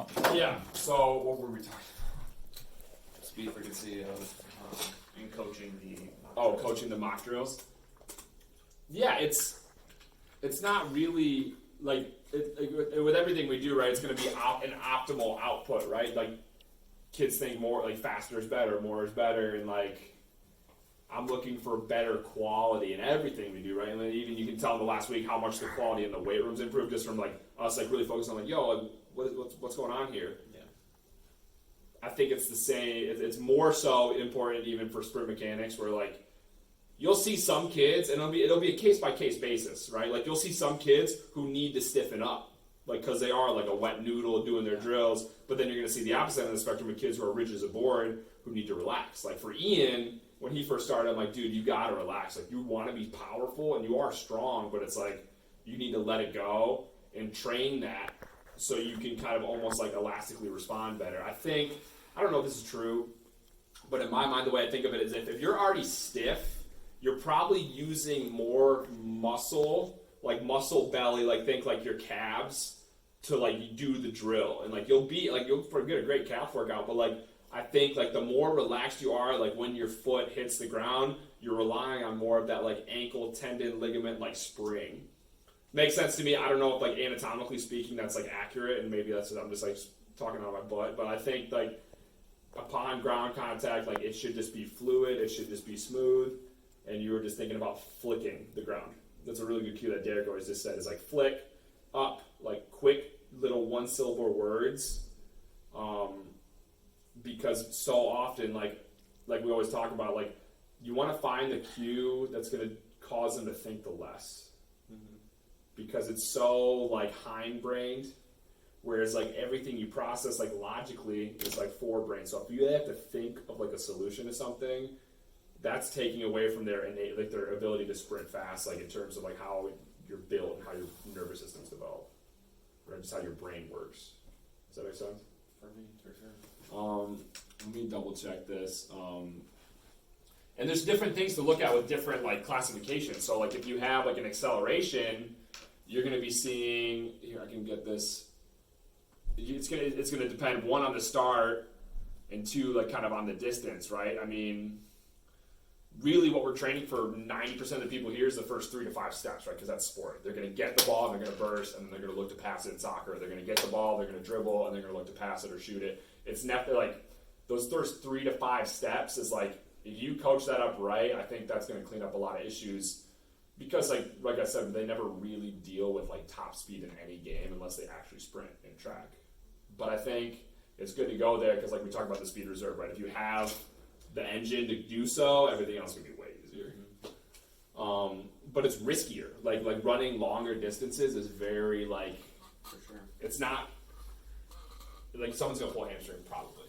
about? Yeah. So what were we talking about? Speed frequency and coaching coaching the mock drills. Yeah, it's not really like with everything we do, right? It's going to be an optimal output, right? Like kids think more like faster is better, more is better, and like I'm looking for better quality in everything we do, right? And then even you can tell in the last week how much the quality in the weight rooms improved just from like us like really focusing on like, yo, like, what's going on here? Yeah. I think it's the same. It's more so important even for sprint mechanics where like you'll see some kids and it'll be a case by case basis, right? Like you'll see some kids who need to stiffen up, like because they are like a wet noodle doing their drills. But then you're going to see the opposite end of the spectrum of kids who are rigid as a board who need to relax. Like for Ian, when he first started, I'm like, dude, you got to relax. Like you want to be powerful and you are strong, but it's like you need to let it go and train that so you can kind of almost like elastically respond better. I don't know if this is true, but in my mind, the way I think of it is if you're already stiff, you're probably using more muscle, like muscle belly, like think like your calves to like do the drill. And like you'll get a great calf workout, but like I think like the more relaxed you are, like when your foot hits the ground, you're relying on more of that like ankle tendon ligament like spring. Makes sense to me. I don't know if like anatomically speaking that's like accurate, and maybe that's I'm just like talking out of my butt, but I think like upon ground contact, like it should just be fluid, it should just be smooth, and you were just thinking about flicking the ground. That's a really good cue that Derek always just said is like flick up, like quick little one syllable words, because so often like we always talk about, like you want to find the cue that's going to cause them to think the less. Because it's so like hindbrained, whereas like everything you process like logically is like forebrain. So if you have to think of like a solution to something, that's taking away from their innate, like their ability to sprint fast, like in terms of like how you're built and how your nervous system's developed, right? Just how your brain works. Does that make sense? For me, for sure. Let me double check this. And there's different things to look at with different like classifications. So like if you have like an acceleration, you're going to be seeing, here I can get this, it's going to depend, one, on the start, and two, like kind of on the distance, right? I mean, really what we're training for 90% of the people here is the first 3 to 5 steps, right? Because that's sport. They're going to get the ball, and they're going to burst, and then they're going to look to pass it in soccer. They're going to get the ball, they're going to dribble, and they're going to look to pass it or shoot it. It's never like, those first 3 to 5 steps is like, if you coach that up right, I think that's going to clean up a lot of issues. Because like I said, they never really deal with like top speed in any game unless they actually sprint and track. But I think it's good to go there because like we talked about the speed reserve, right? If you have the engine to do so, everything else can be way easier. But it's riskier. Like running longer distances is very like, For sure. it's not like someone's gonna pull a hamstring probably.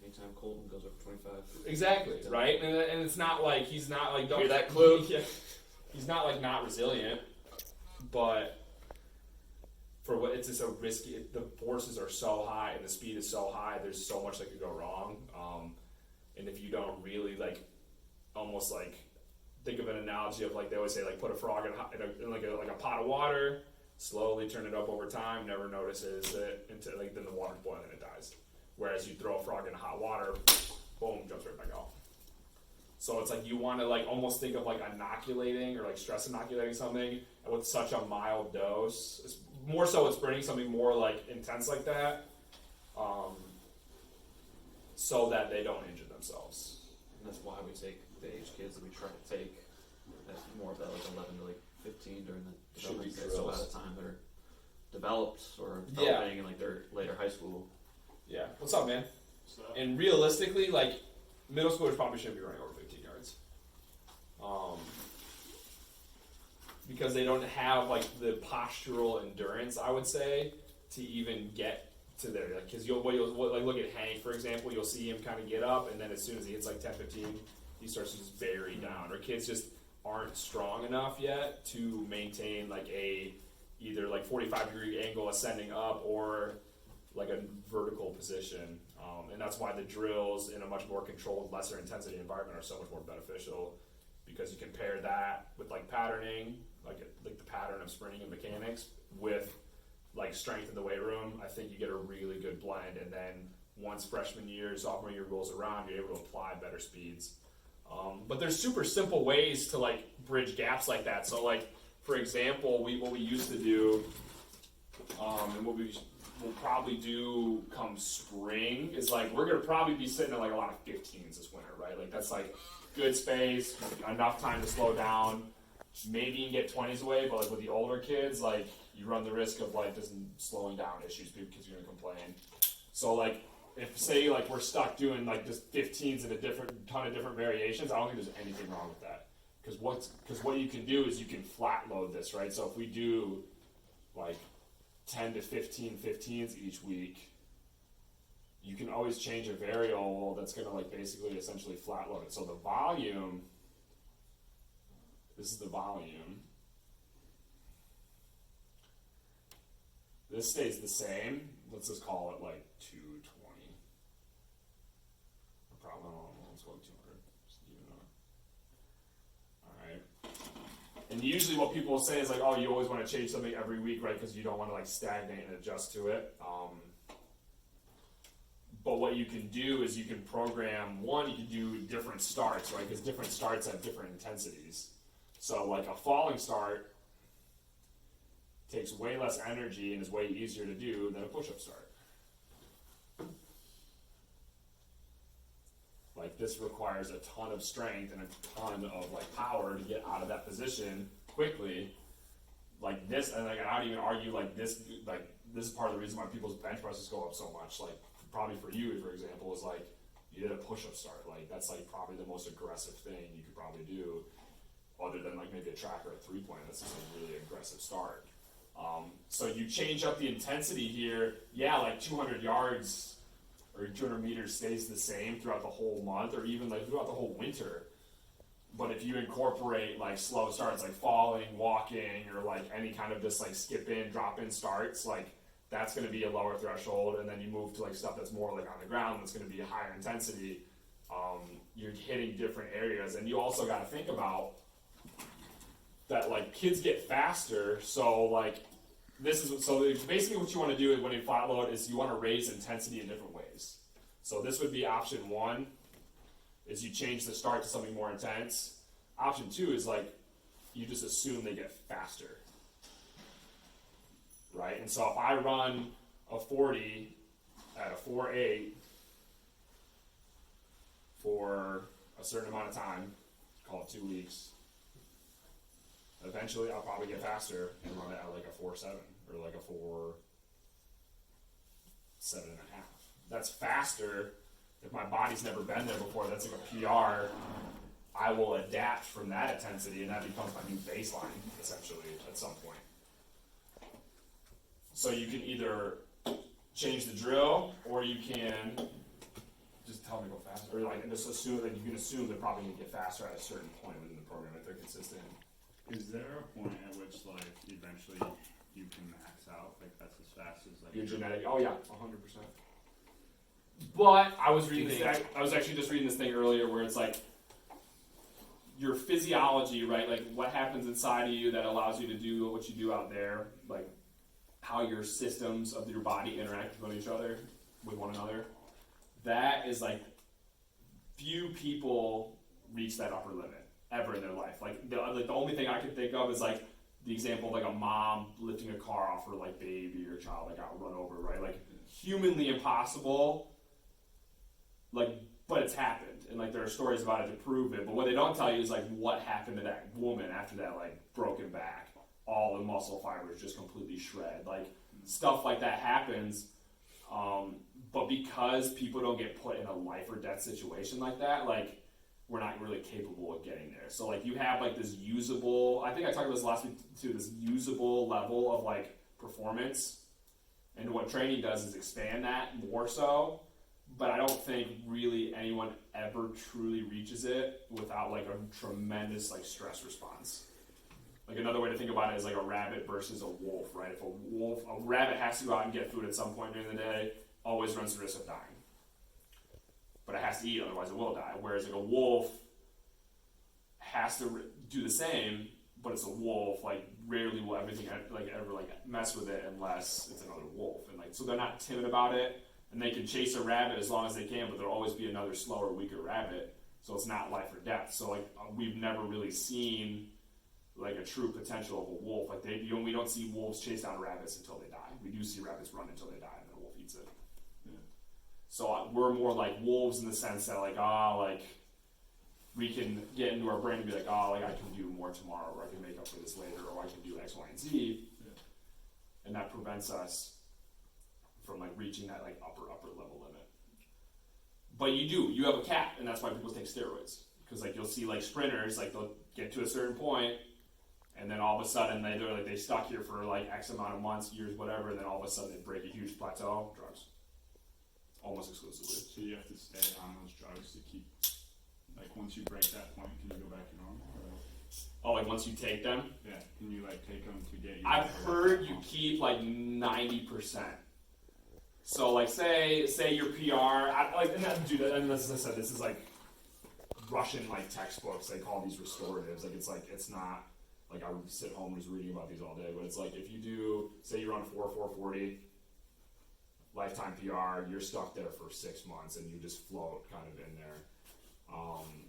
Anytime Colton goes over 25. Exactly, right? And it's not like he's not like, don't Hear that, Clue? Yeah. He's not like not resilient, but for what it's just so risky. The forces are so high and the speed is so high. There's so much that could go wrong. And if you don't really like, almost like think of an analogy of like they always say like put a frog in like a pot of water, slowly turn it up over time, never notices it until like then the water's boiling and it dies. Whereas you throw a frog in hot water, boom, jumps right back off. So it's like you want to like almost think of like inoculating or like stress inoculating something with such a mild dose. It's more so it's burning something more like intense like that, so that they don't injure themselves. And that's why we take the age kids that we try to take at more of that like 11 to like 15 during the development phase. So by the time they're developed or developing in like their later high school. Yeah. What's up, man? So. And realistically, like middle schoolers probably shouldn't be running over 15 yards. Because they don't have like the postural endurance, I would say, to even get to there. Because you'll like look at Hank, for example, you'll see him kind of get up, and then as soon as he hits like 10, 15, he starts to just bury down. Or kids just aren't strong enough yet to maintain like a either like 45-degree angle ascending up or like a vertical position. And that's why the drills in a much more controlled, lesser intensity environment are so much more beneficial, because you can pair that with like patterning, like the pattern of sprinting and mechanics with like strength in the weight room, I think you get a really good blend. And then once freshman year, sophomore year rolls around, you're able to apply better speeds. But there's super simple ways to like bridge gaps like that. So like, for example, what we used to do, and what we will probably do come spring is like, we're gonna probably be sitting at like a lot of 15s this winter, right? Like that's like good space, enough time to slow down. Maybe you can get 20s away, but like with the older kids, like you run the risk of like just slowing down issues because you're gonna complain. So like, if say like we're stuck doing like just 15s in a ton of different variations, I don't think there's anything wrong with that. Because what you can do is you can flat load this, right? So if we do like 10 to 15 15s each week, you can always change a variable that's going to like basically essentially flat load it. So the volume, this is the volume. This stays the same. Let's just call it like 220. Probably, let's go 200. Just even All right. And usually what people will say is like, oh, you always want to change something every week, right? Because you don't want to like stagnate and adjust to it. But what you can do is you can program, you can do different starts, right? Because different starts have different intensities. So like a falling start takes way less energy and is way easier to do than a push-up start. Like this requires a ton of strength and a ton of like power to get out of that position quickly. Like this, and like I don't even argue like this is part of the reason why people's bench presses go up so much. Like probably for you, for example, is like you did a push-up start. Like that's like probably the most aggressive thing you could probably do, other than like maybe a track or a 3-point. That's just a really aggressive start. So you change up the intensity here. Yeah, like 200 yards or 200 meters stays the same throughout the whole month, or even like throughout the whole winter. But if you incorporate like slow starts, like falling, walking, or like any kind of just like skip in, drop in starts, like that's going to be a lower threshold. And then you move to like stuff that's more like on the ground, that's going to be a higher intensity. You're hitting different areas, and you also got to think about that like kids get faster. So like basically what you want to do when you flat load is you want to raise intensity in different ways. So this would be option 1, is you change the start to something more intense. Option 2 is like you just assume they get faster, right? And so if I run a 40 at a 4.8 for a certain amount of time, call it 2 weeks, eventually I'll probably get faster and run it at like a 4.7 or like a 4.7.5. That's faster. If my body's never been there before, that's like a PR. I will adapt from that intensity, and that becomes my new baseline, essentially, at some point. So you can either change the drill, or you can just tell them to go faster, or like just assume that you can assume they're probably going to get faster at a certain point within the program if they're consistent. Is there a point at which, like, eventually you can max out? Like, that's as fast as, like... Your genetic... Oh, yeah, 100%. But I was reading this... I was actually just reading this thing earlier where it's like your physiology, right? Like, what happens inside of you that allows you to do what you do out there, like how your systems of your body interact with one another. That is, like, few people reach that upper limit ever in their life. Like the only thing I can think of is like the example of like a mom lifting a car off her like baby or child that got run over, right? Like humanly impossible, like, but it's happened, and like there are stories about it to prove it. But what they don't tell you is like what happened to that woman after that like broken back, all the muscle fibers just completely shred, like stuff like that happens. But because people don't get put in a life or death situation like that, like we're not really capable of getting there. So like you have like this usable, I think I talked about this last week too, this usable level of like performance, and what training does is expand that more so, but I don't think really anyone ever truly reaches it without like a tremendous like stress response. Like another way to think about it is like a rabbit versus a wolf, right? If a rabbit has to go out and get food at some point during the day, always runs the risk of dying. But it has to eat, otherwise it will die. Whereas like a wolf has to do the same, but it's a wolf. Like rarely will everything like ever like mess with it unless it's another wolf, and like so they're not timid about it, and they can chase a rabbit as long as they can, but there'll always be another slower, weaker rabbit. So it's not life or death. So like we've never really seen like a true potential of a wolf. Like we don't see wolves chase down rabbits until they die. We do see rabbits run until they die, and then a wolf eats it. Yeah. So we're more like wolves in the sense that like we can get into our brain and be like, like I can do more tomorrow, or I can make up for this later, or I can do X, Y, and Z, and that prevents us from like reaching that like upper level limit. But you have a cap, and that's why people take steroids, because like you'll see like sprinters, like they'll get to a certain point, and then all of a sudden they stuck here for like X amount of months, years, whatever, and then all of a sudden they break a huge plateau. Drugs, almost exclusively. So you have to stay on those drugs to keep. Like once you break that point, can you go back to normal? Oh, like once you take them? Yeah. Can you like take them to get you? I've heard you keep like 90%. So like say your PR, and as I said, this is like Russian like textbooks. They call these restoratives. It's not like I would sit home and just reading about these all day. But it's like if you do, say you run 4:40, lifetime PR, you're stuck there for 6 months and you just float kind of in there.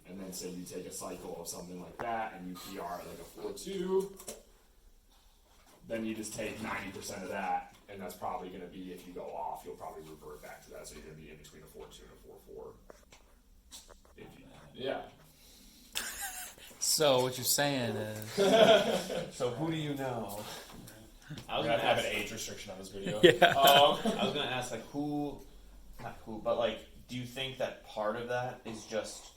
And then say you take a cycle of something like that and you PR at like a 4.2, then you just take 90% of that, and that's probably going to be, if you go off, you'll probably revert back to that. So you're going to be in between a 4.2 and a 4.4. Yeah. So what you're saying is, so who do you know? I was going to have an age restriction on this video. Yeah. I was gonna ask not who, but like, do you think that part of that is just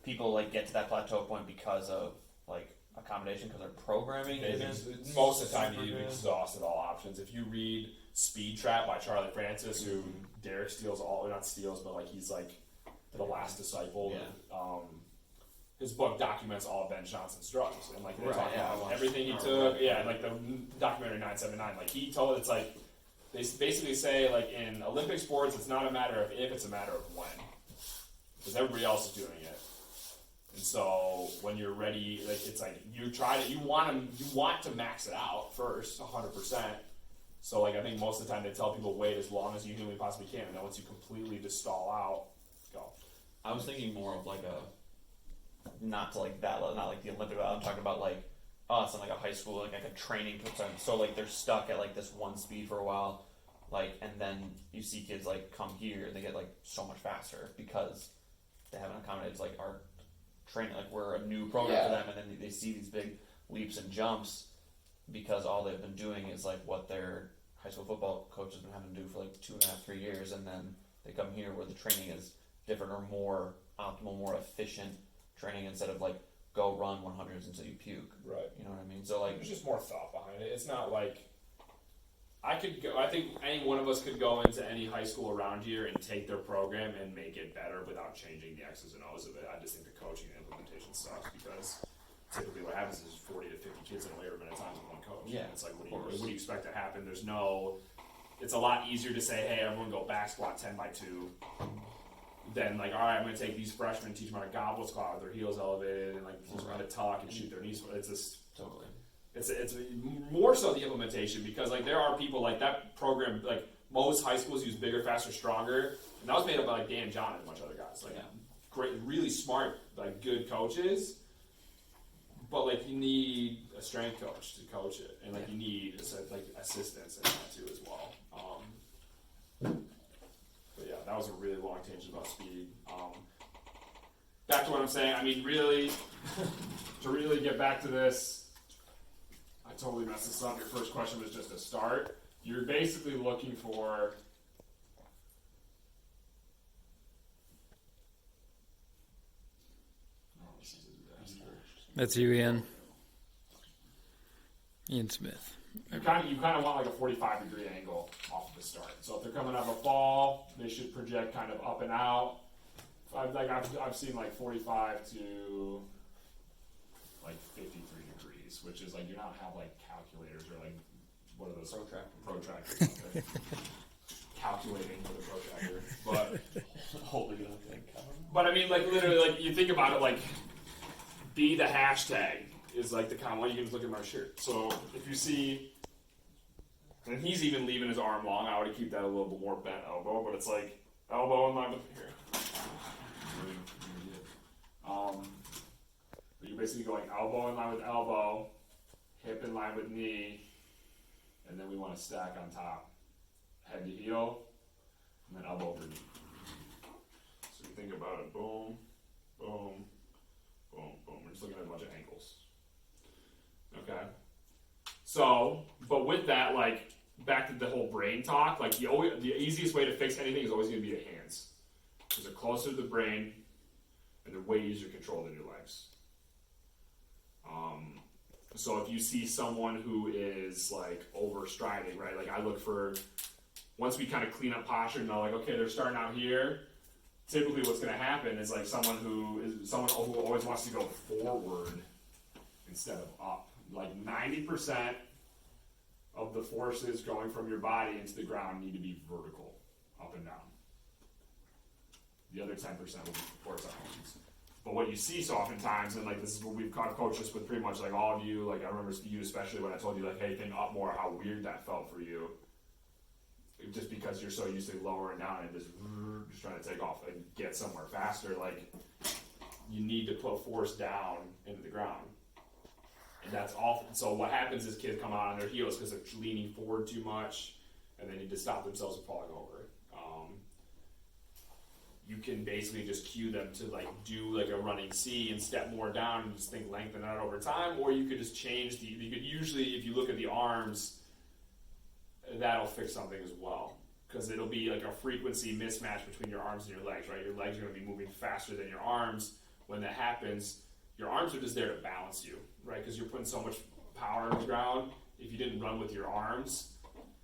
people like get to that plateau point because of like accommodation, because their programming isn't most of the time super you've good? exhausted all options. If you read Speed Trap by Charlie Francis, who Derek steals not steals, but like he's like the last disciple. Yeah. His book documents all of Ben Johnson's drugs, and like they Right, talk yeah, about everything he took. Yeah, like the documentary 979. Like he told, it's like they basically say like in Olympic sports, it's not a matter of if, it's a matter of when, because everybody else is doing it. And so when you're ready, like it's like you want to max it out first, 100%. So like I think most of the time they tell people wait as long as you humanly possibly can, and then once you completely just stall out, go. I was thinking more of like not to like that level, not like the Olympic level. I'm talking about like us in like a high school, like a training program. So like they're stuck at like this one speed for a while, like, and then you see kids like come here and they get like so much faster because they haven't accommodated like our training. Like we're a new program for them, and then they see these big leaps and jumps because all they've been doing is like what their high school football coach has been having to do for like 2.5, 3 years, and then they come here where the training is different or more optimal, more efficient training instead of like go run 100s until you puke. Right. You know what I mean? So like there's just more thought behind it. It's not like I think any one of us could go into any high school around here and take their program and make it better without changing the X's and O's of it. I just think the coaching and implementation sucks because typically what happens is 40 to 50 kids in a weight room at a time with one coach. Yeah, and it's like what do you expect to happen? It's a lot easier to say, hey, everyone go back squat 10x2. Then like, all right, I'm going to take these freshmen and teach them how to goblet squat with their heels elevated and like teach them how to tuck and shoot their knees. It's just totally. It's more so the implementation, because like there are people like that program, like most high schools use bigger, faster, stronger, and that was made up by like Dan John and a bunch of other guys, like great, really smart, like good coaches. But like you need a strength coach to coach it, and like you need like assistance in that too as well. But yeah, that was a really long tangent about speed. Back to what I'm saying. I mean, really, to really get back to this. I totally messed this up. Your first question was just a start. You're basically looking for that's you, Ian. Ian Smith. you kind of want like a 45-degree angle off of the start. So if they're coming up a fall, they should project kind of up and out. I've seen like 45 to like 53 degrees, which is like you don't have like calculators or like what are those protractors out there. Calculating with a protractor, but Holding it up. But I mean, like literally, like you think about it, like be the hashtag. is like the common one. You can just look at my shirt. So if you see, and he's even leaving his arm long, I would keep that a little bit more bent elbow, but it's like elbow in line with here. But you're basically going elbow in line with elbow, hip in line with knee, and then we want to stack on top, head to heel, and then elbow over knee. So you think about it, boom, boom, boom, boom. We're just looking at a bunch of ankles. Okay. So, but with that, like, back to the whole brain talk, like the easiest way to fix anything is always going to be the hands. Because they're closer to the brain, and they're way easier to control than your legs. So if you see someone who is like overstriding, right? Like I look for, once we kind of clean up posture and know like, okay, they're starting out here. Typically what's going to happen is like someone who always wants to go forward instead of up. Like 90% of the forces going from your body into the ground need to be vertical, up and down. The other 10% will be force actions. But what you see so oftentimes, and like this is what we've kind of coached this with pretty much like all of you, like I remember you especially when I told you like, hey, think up more, how weird that felt for you. Just because you're so used to lowering down and just trying to take off and get somewhere faster, like you need to put force down into the ground. And that's all. So what happens is kids come out on their heels because they're leaning forward too much and they need to stop themselves from falling over. You can basically just cue them to like do like a running C and step more down and just think lengthen out over time, or you could just change you could usually, if you look at the arms, that'll fix something as well. Because it'll be like a frequency mismatch between your arms and your legs, right? Your legs are going to be moving faster than your arms. When that happens, your arms are just there to balance you, right? Because you're putting so much power on the ground. If you didn't run with your arms,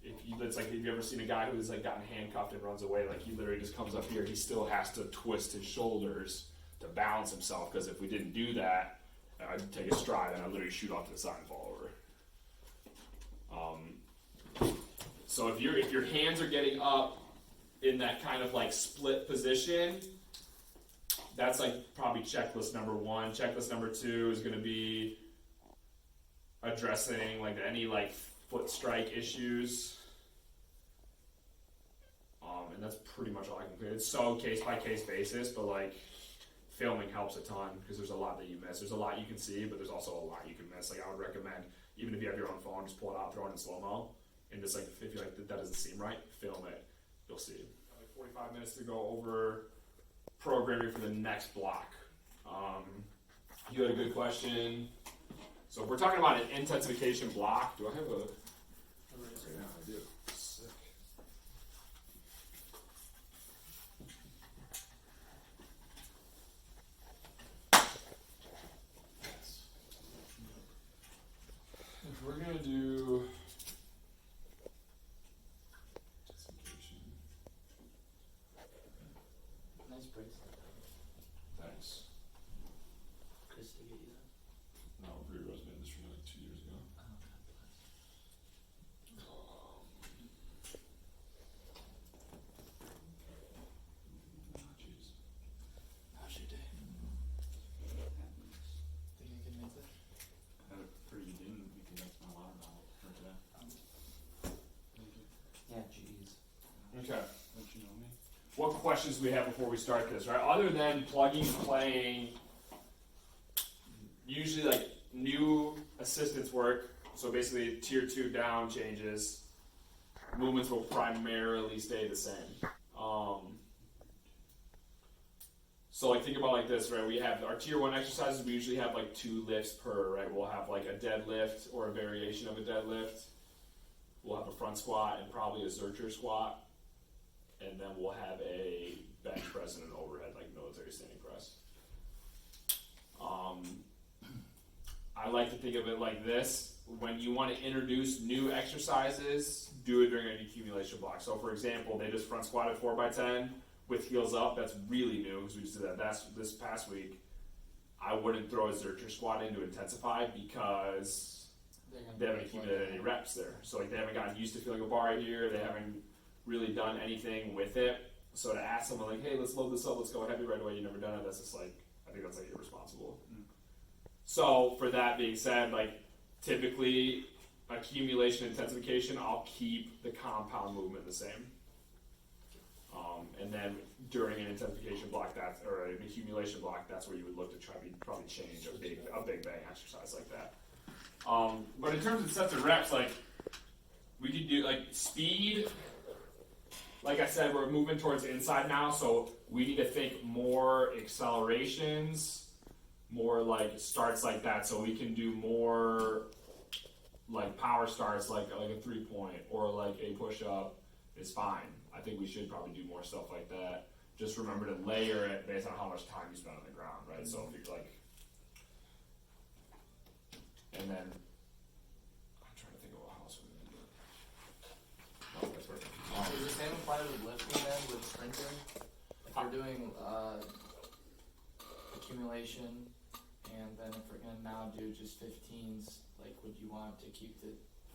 it's like, have you ever seen a guy who's like gotten handcuffed and runs away? Like he literally just comes up here, he still has to twist his shoulders to balance himself, because if we didn't do that, I'd take a stride and I'd literally shoot off to the side and fall over. So if your hands are getting up in that kind of like split position, that's like probably checklist number one. Checklist number two is going to be addressing like any like foot strike issues. And that's pretty much all I can do. It's so case by case basis, but like filming helps a ton because there's a lot that you miss. There's a lot you can see, but there's also a lot you can miss. Like I would recommend, even if you have your own phone, just pull it out, throw it in slow-mo, and just like if you're like that doesn't seem right, film it. You'll see. Like 45 minutes to go over programming for the next block. You had a good question. So if we're talking about an intensification block, do I have a? Yeah, I do. Sick. If we're gonna do intensification. Nice bracelet. Thanks. Christy get you that? No, Brie Rose made this for me like 2 years ago. Oh, God bless. Jeez. How's your day? Think you can make it? I had a pretty good game because that's my alarm bell for today. Yeah, jeez. Okay. Don't you know me? What questions do we have before we start this, right? Other than plugging, playing, usually like new assistance work, so basically tier 2 down changes, movements will primarily stay the same. So like think about like this, right? We have our tier 1 exercises, we usually have like 2 lifts per, right? We'll have like a deadlift or a variation of a deadlift. We'll have a front squat and probably a Zercher squat. And then we'll have a bench press and an overhead, like military standing press. I like to think of it like this. When you want to introduce new exercises, do it during an accumulation block. So for example, they just front squatted 4x10 with heels up. That's really new because we just did that. That's this past week. I wouldn't throw a Zercher squat in to intensify because they haven't accumulated any reps there. So like they haven't gotten used to feeling a bar right here. They haven't really done anything with it. So to ask someone like, hey, let's load this up, let's go heavy right away, you've never done it, that's just like, I think that's like irresponsible. So for that being said, like typically accumulation intensification, I'll keep the compound movement the same. And then during an intensification block, or an accumulation block, that's where you would look to probably change a big bang exercise like that. But in terms of sets and reps, like we could do like speed. Like I said, we're moving towards inside now, so we need to think more accelerations, more like starts like that, so we can do more like power starts, like a 3-point or like a push-up is fine. I think we should probably do more stuff like that. Just remember to layer it based on how much time you spend on the ground, right? So if you're like, and then I'm trying to think of what else we're gonna do. Oh, that's right. Does the same apply with lifting then, with sprinting? If we're doing accumulation, and then if we're gonna now do just 15s, like would you want to keep the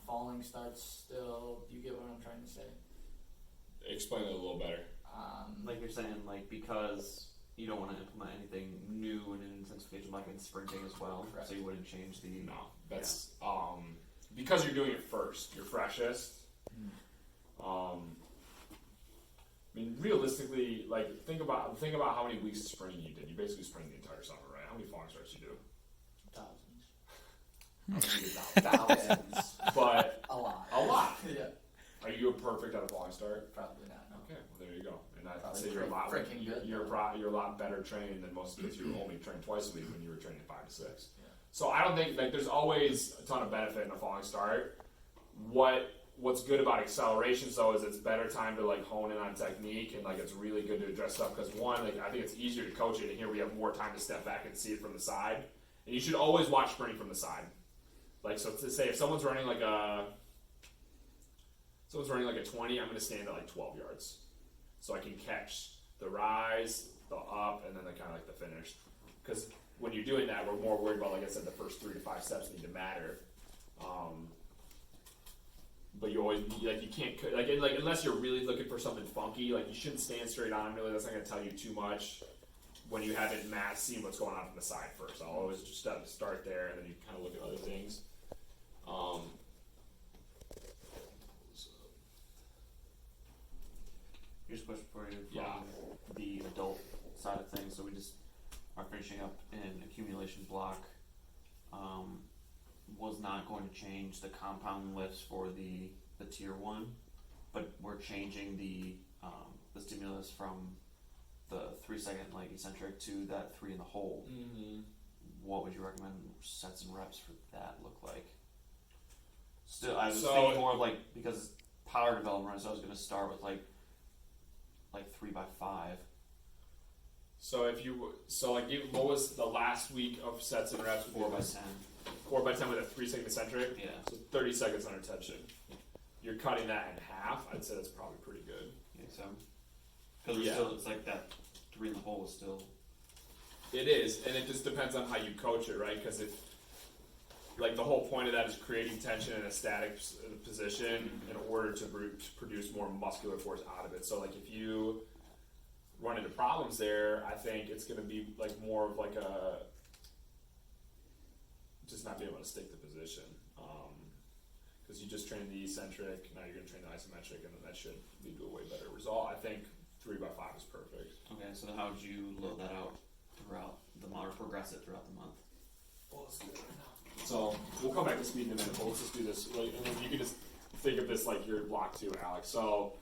falling starts still? Do you get what I'm trying to say? Explain it a little better. Like you're saying, like because you don't want to implement anything new in an intensification like in sprinting as well, Correct. so you wouldn't change the. No, that's because you're doing it first. You're freshest. I mean, realistically, like think about how many weeks of sprinting you did. You basically sprint the entire summer, right? How many falling starts you do? Thousands, but A lot. a lot. Yeah. Are you perfect at a falling start? Probably not. No. Okay, well there you go. And I'd Probably say you're a lot freaking good. you're a lot better trained than most kids who only train twice a week when you were training 5 to 6. Yeah. So I don't think like there's always a ton of benefit in a falling start. What's good about accelerations though is it's better time to like hone in on technique, and like it's really good to address stuff because one, like I think it's easier to coach it, and here we have more time to step back and see it from the side. And you should always watch sprinting from the side. Like so to say if someone's running like a 20, I'm going to stand at like 12 yards. So I can catch the rise, the up, and then the kind of like the finish. Because when you're doing that, we're more worried about, like I said, the first 3 to 5 steps need to matter. But you always, like you can't, like unless you're really looking for something funky, like you shouldn't stand straight on really. That's not going to tell you too much when you haven't seen what's going on from the side first. I'll always just start there, and then you kind of look at other things. Here's a question for you from Yeah. the adult side of things. So we just are finishing up an accumulation block. Was not going to change the compound lifts for the tier 1, but we're changing the stimulus from the 3-second like eccentric to that 3 in the hole. Mm-hmm. What would you recommend sets and reps for that look like? Still, I was So- thinking more of like because power development, so I was going to start with like 3x5. So what was the last week of sets and reps? 4x10. 4x10 with a 3-second eccentric. Yeah. So 30 seconds under tension. You're cutting that in half. I'd say that's probably pretty good. Yeah, so because Yeah. still, it's like that 3 in the hole is still. It is, and it just depends on how you coach it, right? Because like the whole point of that is creating tension in a static position in order to produce more muscular force out of it. So like if you run into problems there, I think it's going to be like more of like a just not being able to stick the position. Because you just train the eccentric, now you're going to train the isometric, and then that should lead to a way better result. I think 3x5 is perfect. Okay, so how would you load that out throughout the month, or progress it throughout the month? Well, let's do it right now. So we'll come back to speed in a minute, but let's just do this. Like, and then you can just think of this like your block 2, Alex. So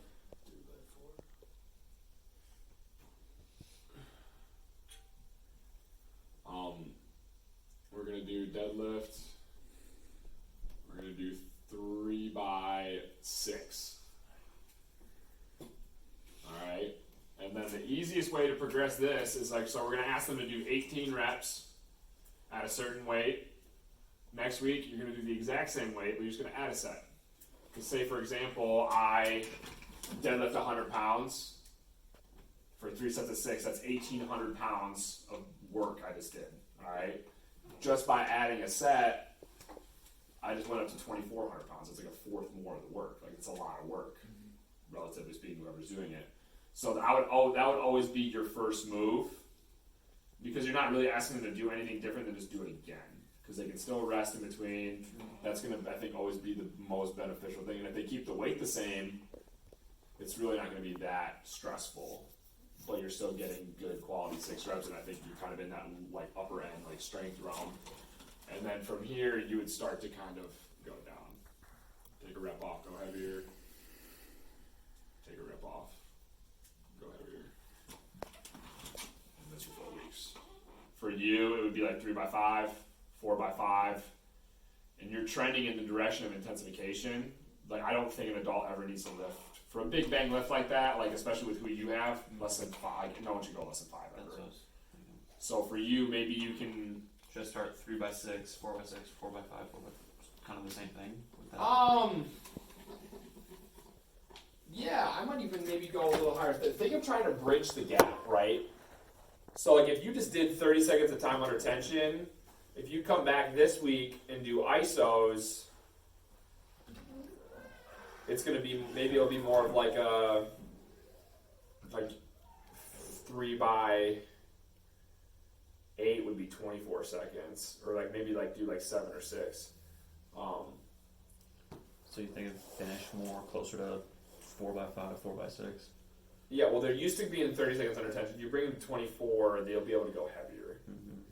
3x4. we're gonna do deadlift. We're gonna do 3x6. All right, and then the easiest way to progress this is like so. We're gonna ask them to do 18 reps at a certain weight. Next week, you're going to do the exact same weight, but you're just going to add a set. Because say, for example, I deadlift 100 pounds for 3 sets of 6. That's 1,800 pounds of work I just did. All right. Just by adding a set, I just went up to 2,400 pounds. It's like a fourth more of the work. Like it's a lot of work, relatively speaking, whoever's doing it. So that would always be your first move, because you're not really asking them to do anything different than just do it again. because they can still rest in between. That's going to, I think, always be the most beneficial thing. And if they keep the weight the same, it's really not going to be that stressful. But you're still getting good quality 6 reps, and I think you're kind of in that like upper end, like strength realm. And then from here, you would start to kind of go down. Take a rep off, go heavier. Take a rep off, go heavier. And that's your 4 weeks. For you, it would be like 3x5, 4x5, and you're trending in the direction of intensification. Like, I don't think an adult ever needs to lift. For a big bang lift like that, like especially with who you have, less than 5, no one should go less than 5 ever. That's what I was thinking. So for you, maybe you can, Should I start 3x6, 4x6, 4x5, 4x, kind of the same thing with that? yeah, I might even maybe go a little higher. Think of trying to bridge the gap, right? So like if you just did 30 seconds of time under tension, if you come back this week and do ISOs, it's gonna be, maybe it'll be more of like a, like 3x8 would be 24 seconds, or like maybe like do like 7 or 6. So you think it'd finish more closer to 4x5, 4x6? Yeah, well, they're used to being 30 seconds under tension. You bring them to 24, they'll be able to go heavier. Mm-hmm.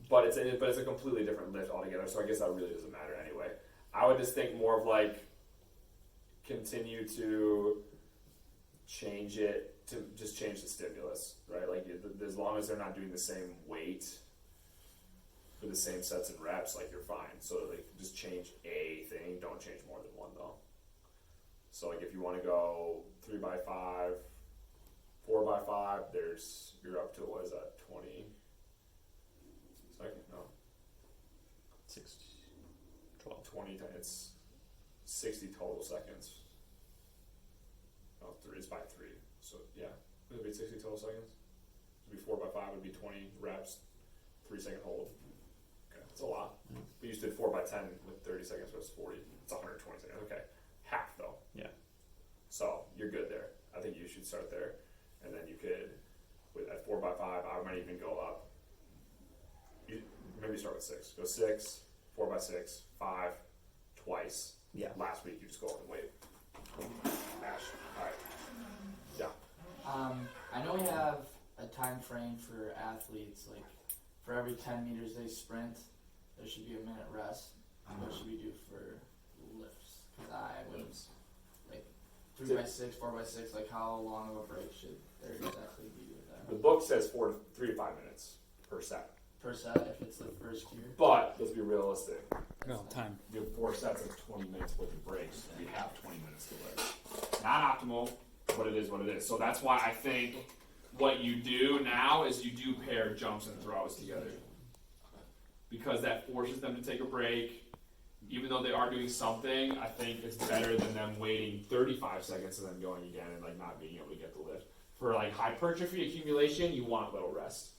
But it's a completely different lift altogether, so I guess that really doesn't matter anyway. I would just think more of like, continue to change it, to just change the stimulus, right? Like, as long as they're not doing the same weight for the same sets and reps, like, you're fine. So, like, just change a thing, don't change more than one, though. So, like, if you want to go 3x5, 4x5, you're up to, what is that, 20 seconds? No. 6, 12. 20, it's 60 total seconds. No, it's by 3. So, yeah, it would be 60 total seconds. It would be 4x5, would be 20 reps, 3-second hold. Okay, that's a lot. Mm. We used to do 4x10 with 30 seconds, so it's 40. It's 120 seconds. Okay, half though. Yeah. So, you're good there. I think you should start there. And then you could, with at 4x5, I might even go up. Maybe start with 6. Go 6, 4x6, 5, twice. Yeah. Last week you just go up and wait. Ash. Alright. Yeah. I know we have a time frame for athletes, like for every 10 meters they sprint, there should be a minute rest. What should we do for lifts? Because I would, like, 3x6, 4x6, like how long of a break should there exactly be with The that? book says 3 to 5 minutes per set. Per set, if it's the first gear. But let's be realistic. No, time. You have 4 sets of 20 minutes worth of breaks. We have 20 minutes to lift. Not optimal, but it is what it is. So that's why I think what you do now is you do pair jumps and throws together. Because that forces them to take a break. Even though they are doing something, I think it's better than them waiting 35 seconds and then going again and like not being able to get the lift. For like hypertrophy accumulation, you want a little rest.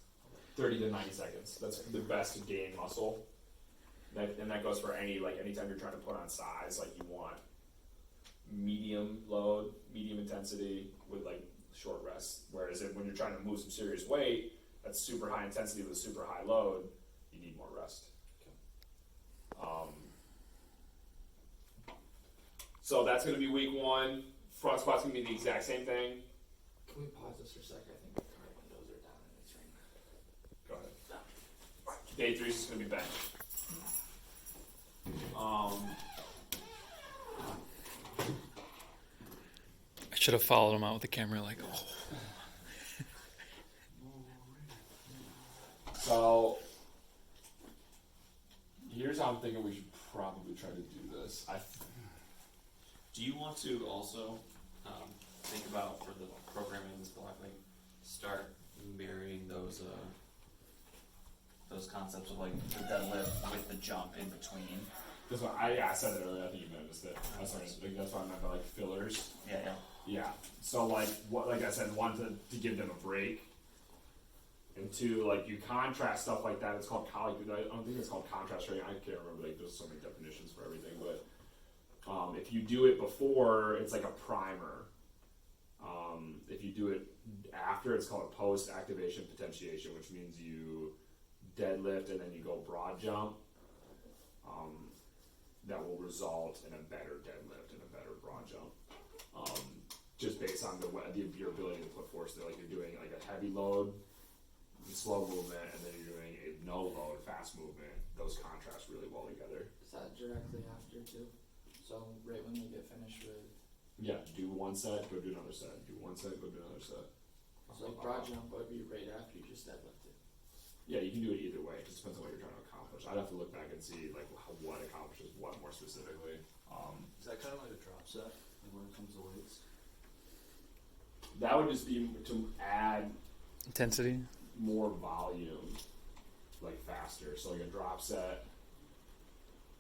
30 to 90 seconds. That's the best to gain muscle. And that goes for anytime you're trying to put on size, like you want medium load, medium intensity with like short rest. Whereas when you're trying to move some serious weight, that's super high intensity with super high load, you need more rest. So that's going to be week 1. Front squat's going to be the exact same thing. Can we pause this for a second? I think the car windows are down and it's raining. Go ahead. Day 3 is going to be bench. I should have followed him out with the camera, like, oh. So here's how I'm thinking we should probably try to do this. Do you want to also think about for the programming in this block, like start marrying those concepts of like the deadlift with the jump in between? This one, I said it earlier. I think you noticed it. That's what I meant by like fillers. Yeah. Yeah. So like I said, 1 to give them a break, and 2, like you contrast stuff like that. It's called I don't think it's called contrast training. I can't remember. Like there's so many definitions for everything, but if you do it before, it's like a primer. If you do it after, it's called a post-activation potentiation, which means you deadlift and then you go broad jump. that will result in a better deadlift and a better broad jump. Just based on your ability to put force there. Like you're doing like a heavy load, slow movement, and then you're doing a no load, fast movement. Those contrast really well together. Is that directly after too? So right when you get finished with, Yeah, do one set, go do another set. Do one set, go do another set. so like broad jump would be right after you just deadlifted. Yeah, you can do it either way. It just depends on what you're trying to accomplish. I'd have to look back and see like what accomplishes what more specifically. Is that kind of like a drop set, like when it comes to weights? That would just be to add Intensity. more volume, like faster. So like a drop set,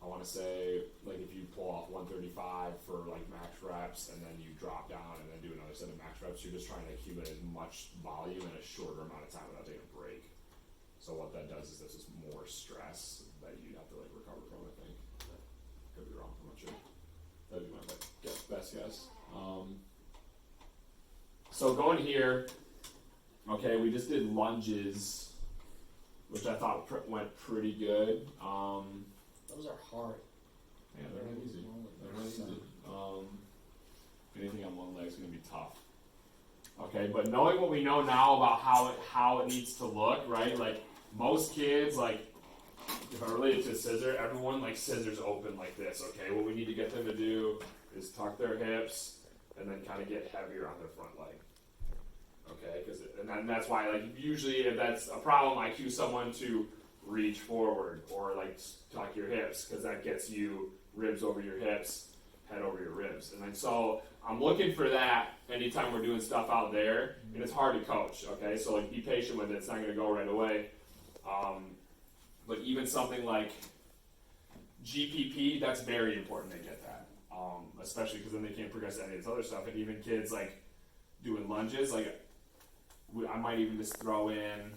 I want to say like if you pull off 135 for like max reps and then you drop down and then do another set of max reps, you're just trying to accumulate as much volume in a shorter amount of time without taking a break. So what that does is there's just more stress that you have to like recover from, I think. Could be wrong, I'm not sure. That'd be my best guess. So going here, okay, we just did lunges, which I thought went pretty good. Those are hard. Yeah, they're not easy. They're not easy. Anything on one leg is going to be tough. Okay, but knowing what we know now about how it needs to look, right? Like most kids, like if I relate it to scissor, everyone like scissors open like this. Okay, what we need to get them to do is tuck their hips and then kind of get heavier on their front leg. Okay, and that's why like usually if that's a problem, I cue someone to reach forward or like tuck your hips because that gets you ribs over your hips, head over your ribs. And then so I'm looking for that anytime we're doing stuff out there, and it's hard to coach. Okay, so like be patient with it. It's not going to go right away. But even something like GPP, that's very important they get that, especially because then they can't progress to any of this other stuff. And even kids like doing lunges, like I might even just throw in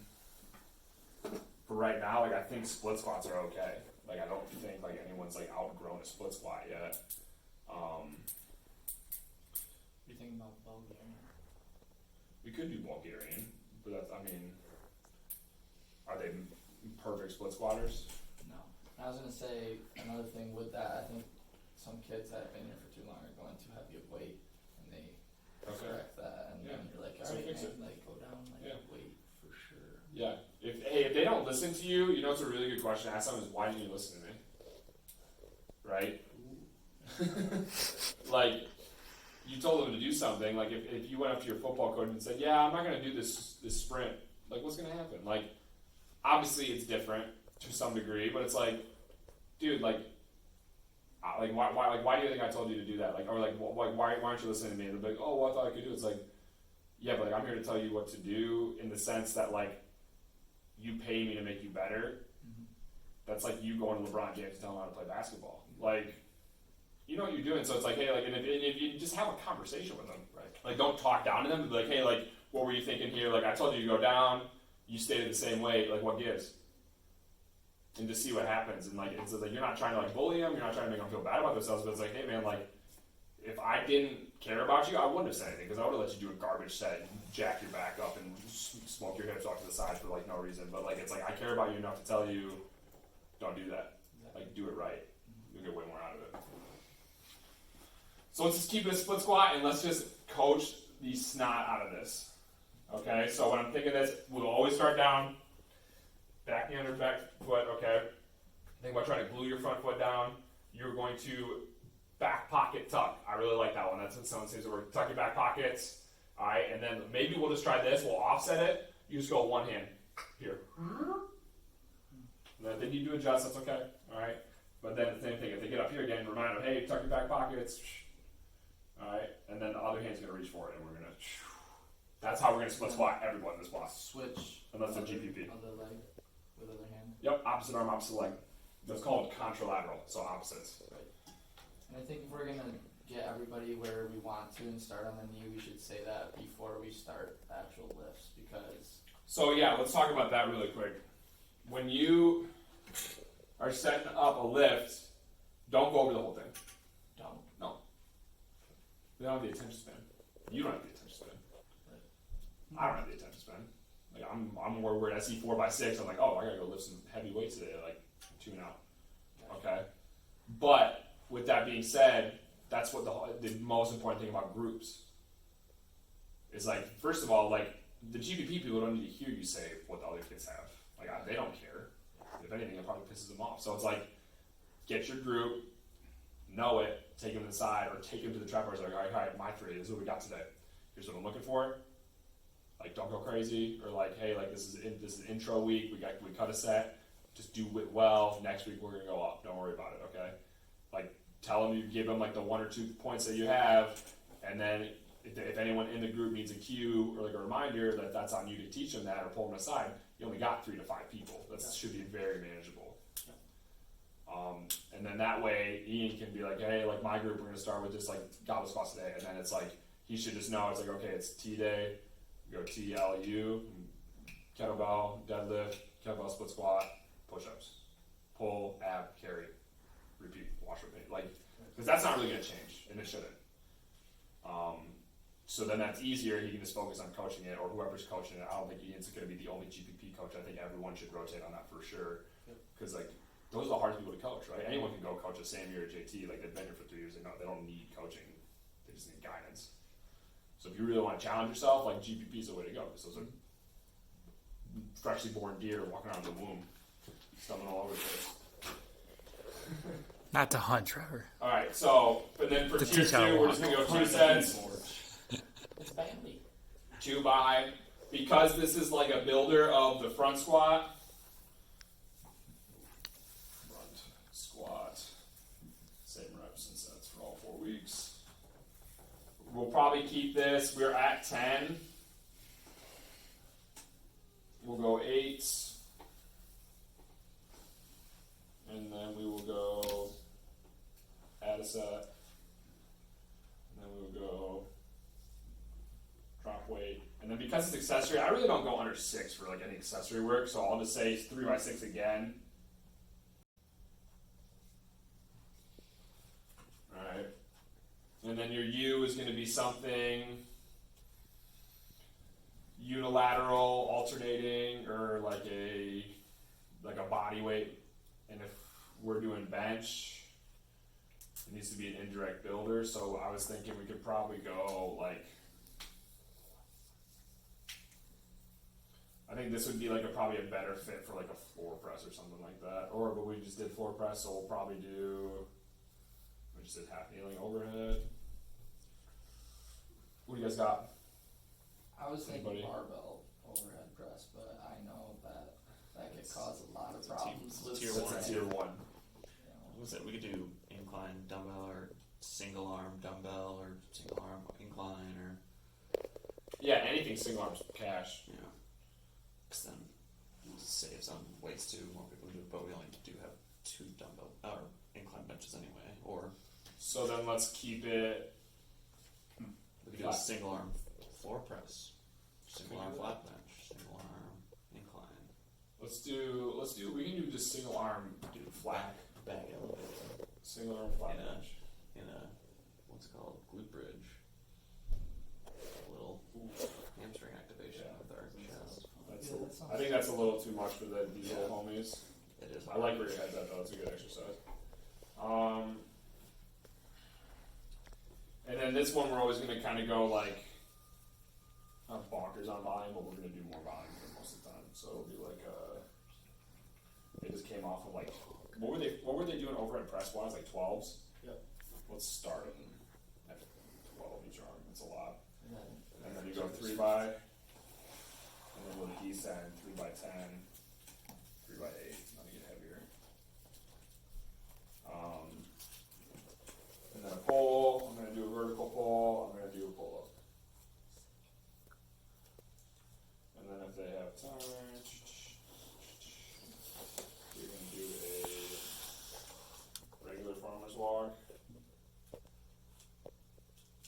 for right now. Like I think split squats are okay. Like I don't think like anyone's like outgrown a split squat yet. You think about Bulgarian? We could do Bulgarian, but that's, I mean, are they perfect split squatters? No. I was gonna say another thing with that. I think some kids that have been here for too long are going too heavy of weight, and they correct that, and then you're like, So all right, fix man, like go down weight for sure. Yeah. If they don't listen to you, you know, it's a really good question to ask them is why didn't you listen to me? Right? Like, you told them to do something. Like, if you went up to your football coach and said, "Yeah, I'm not going to do this sprint," like, what's going to happen? Like, obviously it's different to some degree, but it's like, dude, like why do you think I told you to do that? Like, or like, why aren't you listening to me? And they'll be like, "Oh, well, I thought I could do it." It's like, yeah, but like, I'm here to tell you what to do in the sense that like, you pay me to make you better. Mm-hmm. That's like you going to LeBron James and telling him how to play basketball. Like, you know what you're doing. So it's like, hey, like, and if you just have a conversation with them, right? Like, don't talk down to them. Be like, hey, like, what were you thinking here? Like, I told you to go down. You stayed the same weight. Like, what gives? And just see what happens. And like, it's like you're not trying to like bully them. You're not trying to make them feel bad about themselves. But it's like, hey, man, like, if I didn't care about you, I wouldn't have said anything because I would have let you do a garbage set, jack your back up, and smoke your hips off to the side for like no reason. But like, it's like I care about you enough to tell you, don't do that. Like, do it right. You'll get way more out of it. So let's just keep it a split squat and let's just coach the snot out of this. Okay, so when I'm thinking this, we'll always start down, back knee under back foot, okay? Think about trying to glue your front foot down. You're going to back pocket tuck. I really like that one. That's what someone says. We're tuck your back pockets. All right, and then maybe we'll just try this. We'll offset it. You just go one hand here. And then if they need to adjust, that's okay. All right, but then the same thing. If they get up here again, remind them, hey, tuck your back pockets. All right, and then the other hand's gonna reach for it, and we're gonna. That's how we're gonna split squat everyone in this block. Switch. Unless they're GPP. Other leg with other hand. Yep, opposite arm, opposite leg. That's called contralateral, so opposites. Right. And I think if we're gonna get everybody where we want to and start on the knee, we should say that before we start the actual lifts because. So yeah, let's talk about that really quick. When you are setting up a lift, don't go over the whole thing. Don't. No. They don't have the attention span. You don't have the attention span. I don't have the attention span. Like I'm where we're at SE 4x6. I'm like, oh, I gotta go lift some heavy weights today. Like, tune out. Okay. But that being said, that's what the most important thing about groups is. Like, first of all, like, the GPP people don't need to hear you say what the other kids have. Like, they don't care. If anything, it probably pisses them off. So it's like, get your group, know it, take them to the side, or take them to the trap bars. Like, all right, my three, this is what we got today. Here's what I'm looking for. Like, don't go crazy, or like, hey, like this is intro week. We cut a set. Just do it well. Next week we're gonna go up. Don't worry about it, okay? Like, tell them, you give them like the 1 or 2 points that you have, and then if anyone in the group needs a cue or like a reminder that's on you to teach them that or pull them aside. You only got 3 to 5 people. That should be very manageable. And then that way Ian can be like, hey, like my group, we're gonna start with just like goblet squats today, and then it's like he should just know it's like, okay, it's T day. We go TLU, kettlebell, deadlift, kettlebell split squat, push-ups, pull, ab, carry, repeat, wash, repeat. Like, because that's not really gonna change, and it shouldn't. So then that's easier. He can just focus on coaching it, or whoever's coaching it. I don't think Ian's going to be the only GPP coach. I think everyone should rotate on that for sure. Because like those are the hardest people to coach, right? Anyone can go coach a Sammy or a JT. Like they've been here for 3 years. They don't need coaching. They just need guidance. So if you really want to challenge yourself, like GPP is the way to go. Because those are freshly born deer walking around the womb, stumbling all over the place. Not to hunt, Trevor. All right. So, but then for To tier teach how to 2, we're walk. just going to go 2 sets. It's family. 2 by, because this is like a builder of the front squat. Front squat, same reps and sets for all 4 weeks. We'll probably keep this. We're at 10. We'll go 8. And then we will go add a set. And then we will go drop weight. And then because it's accessory, I really don't go under 6 for like any accessory work, so I'll just say 3 by 6 again. Alright. And then your U is going to be something unilateral, alternating, or like a body weight. And if we're doing bench, it needs to be an indirect builder, so I was thinking we could probably go like, I think this would be like probably a better fit for like a floor press or something like that. But we just did floor press, so we'll probably we just did half kneeling overhead. What do you guys got? I was thinking Anybody? barbell overhead press, but I know that could cause a lot of That's a problems. with tier That's one. a tier 1. you know. What was it? We could do incline dumbbell or single arm dumbbell or single arm incline or Yeah, anything single arms cash. you know, because then it saves on weights too. More people do, but we only do have 2 dumbbell or incline benches anyway. Or So then let's keep it. we could do a single arm floor press, single arm flat bench, single arm incline, We can do just single arm, flat. back elevator Single arm flat Yeah. bench. in a what's it called glute bridge. A little hamstring activation Yeah. with our chest. I think that's a little too much for these little homies. It is. I like where your head's at though, it's a good exercise. And then this one we're always gonna kinda go like not bonkers on volume, but we're gonna do more volume for most of the time. So it'll be like they just came off of like what were they doing overhead press wise, like 12s? Yep. Let's start them at 12 each arm, that's a lot. And then And then you go 3 by, and then we'll descend 3 by 10, 3 by 8, let me get heavier. And then a pull, I'm going to do a vertical pull, I'm going to do a pull up. And then if they have time, you're going to do a regular farmer's walk.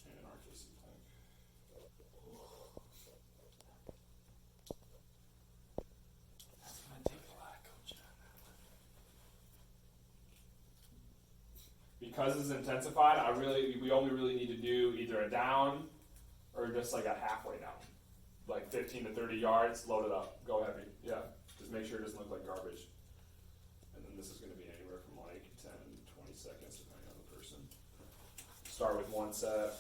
And an RKC plank. that's gonna take a lot of coaching on that one. Because it's intensified, we only really need to do either a down or just like a halfway down. Like 15 to 30 yards, load it up, go heavy. Yeah, just make sure it doesn't look like garbage. And then this is going to be anywhere from like 10 to 20 seconds depending on the person. start with one set,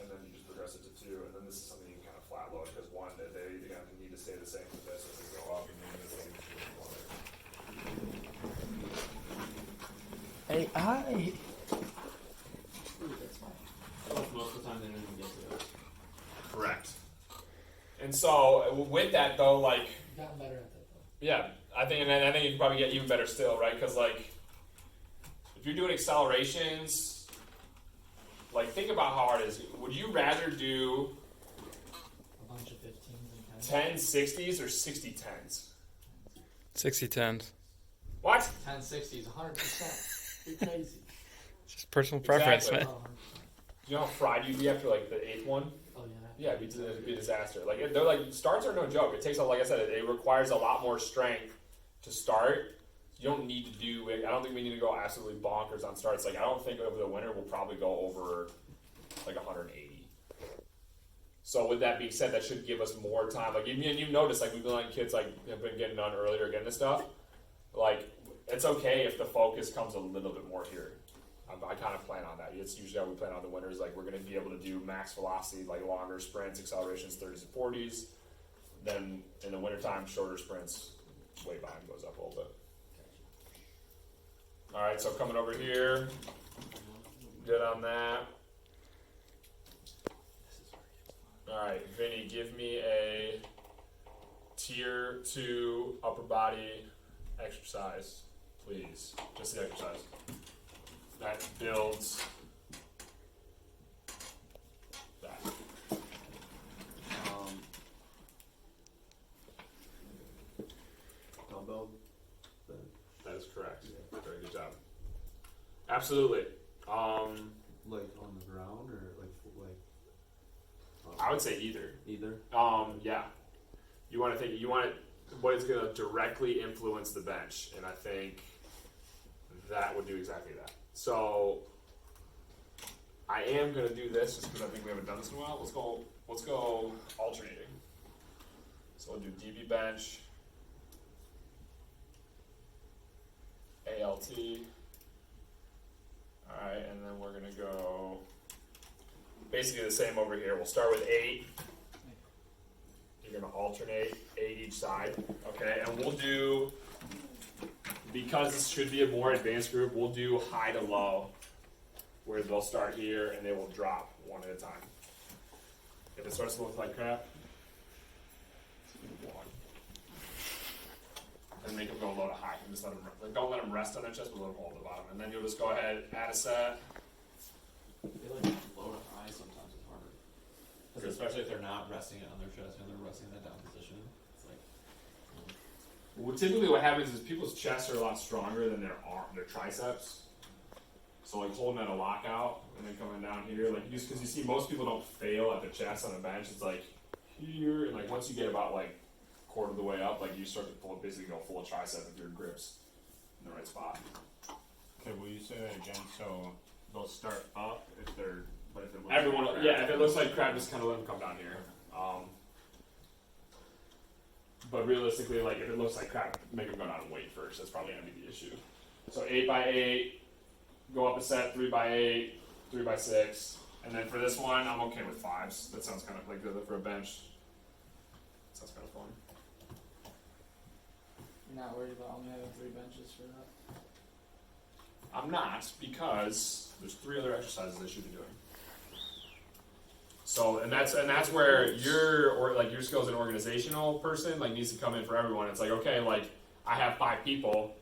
and then you just progress it to two, and then this is something you can kind of flat load, because one, they're either going to need to stay the same with this as they go up, and then this thing is one. Hey, I. Most of the time they don't even get to it. Correct. And so, with that though, like, You've gotten better at that though. yeah, I think you can probably get even better still, right? Because like, if you're doing accelerations, like think about how hard it is. Would you rather do A bunch of 15s and 10s. 10 60s or 60 10s? 60 10s. What? 10 60s, 100%. You're crazy. Just personal preference, Exactly. man. Oh, 100%. You know how fried you'd be after like the 8th one? Oh, Yeah, it'd be a disaster. Like they're like starts are no joke. It takes like I said, it requires a lot more strength to start. You don't need to do it. I don't think we need to go absolutely bonkers on starts. Like I don't think over the winter we'll probably go over like 180. So with that being said, that should give us more time. Like you've noticed, like we've been letting kids like have been getting done earlier, getting this stuff. Like it's okay if the focus comes a little bit more here. I kind of plan on that. It's usually how we plan on the winters. Like we're going to be able to do max velocity, like longer sprints, accelerations, 30s and 40s. Then in the wintertime, shorter sprints, weight behind goes up a little bit. All right, so coming over here, good on that. All right, Vinny, give me a tier 2 upper body exercise, please. Just the exercise. That builds that. Dumbbell. That is correct. Very good job. Absolutely. Like on the ground or like I would say either. either? Yeah. You want to think. You want it. What is going to directly influence the bench, and I think that would do exactly that. So I am going to do this just because I think we haven't done this in a while. Let's go alternating. So we'll do DB bench, ALT. All right, and then we're going to go basically the same over here. We'll start with 8. You're going to alternate 8 each side. Okay, and we'll do, because this should be a more advanced group, we'll do high to low, where they'll start here and they will drop one at a time. If it starts to look like crap, 1. And make them go low to high. And just let them, like, don't let them rest on their chest, but let them hold the bottom. And then you'll just go ahead, add a set. I feel like low to high sometimes is harder. Because especially if they're not resting it on their chest and they're resting in that down position. It's like, Well, typically what happens is people's chests are a lot stronger than their triceps. So like holding at a lockout and then coming down here, like just because you see most people don't fail at the chest on the bench. It's like here, and like once you get about like quarter of the way up, like you start to basically go full tricep if your grips in the right spot. Okay, will you say that again? So they'll start up if they're, but if it looks Everyone, like yeah, if it looks like crap, just kind of let them come down here. But realistically, like if it looks like crap, make them go down and wait first. That's probably gonna be the issue. So 8 by 8, go up a set 3 by 8, 3 by 6, and then for this one, I'm okay with 5s. That sounds kind of like good for a bench. Sounds kind of fun. You're not worried about only having 3 benches for that? I'm not, because there's 3 other exercises I should be doing. So and that's where your skill as an organizational person like needs to come in for everyone. It's like, okay, like I have 5 people.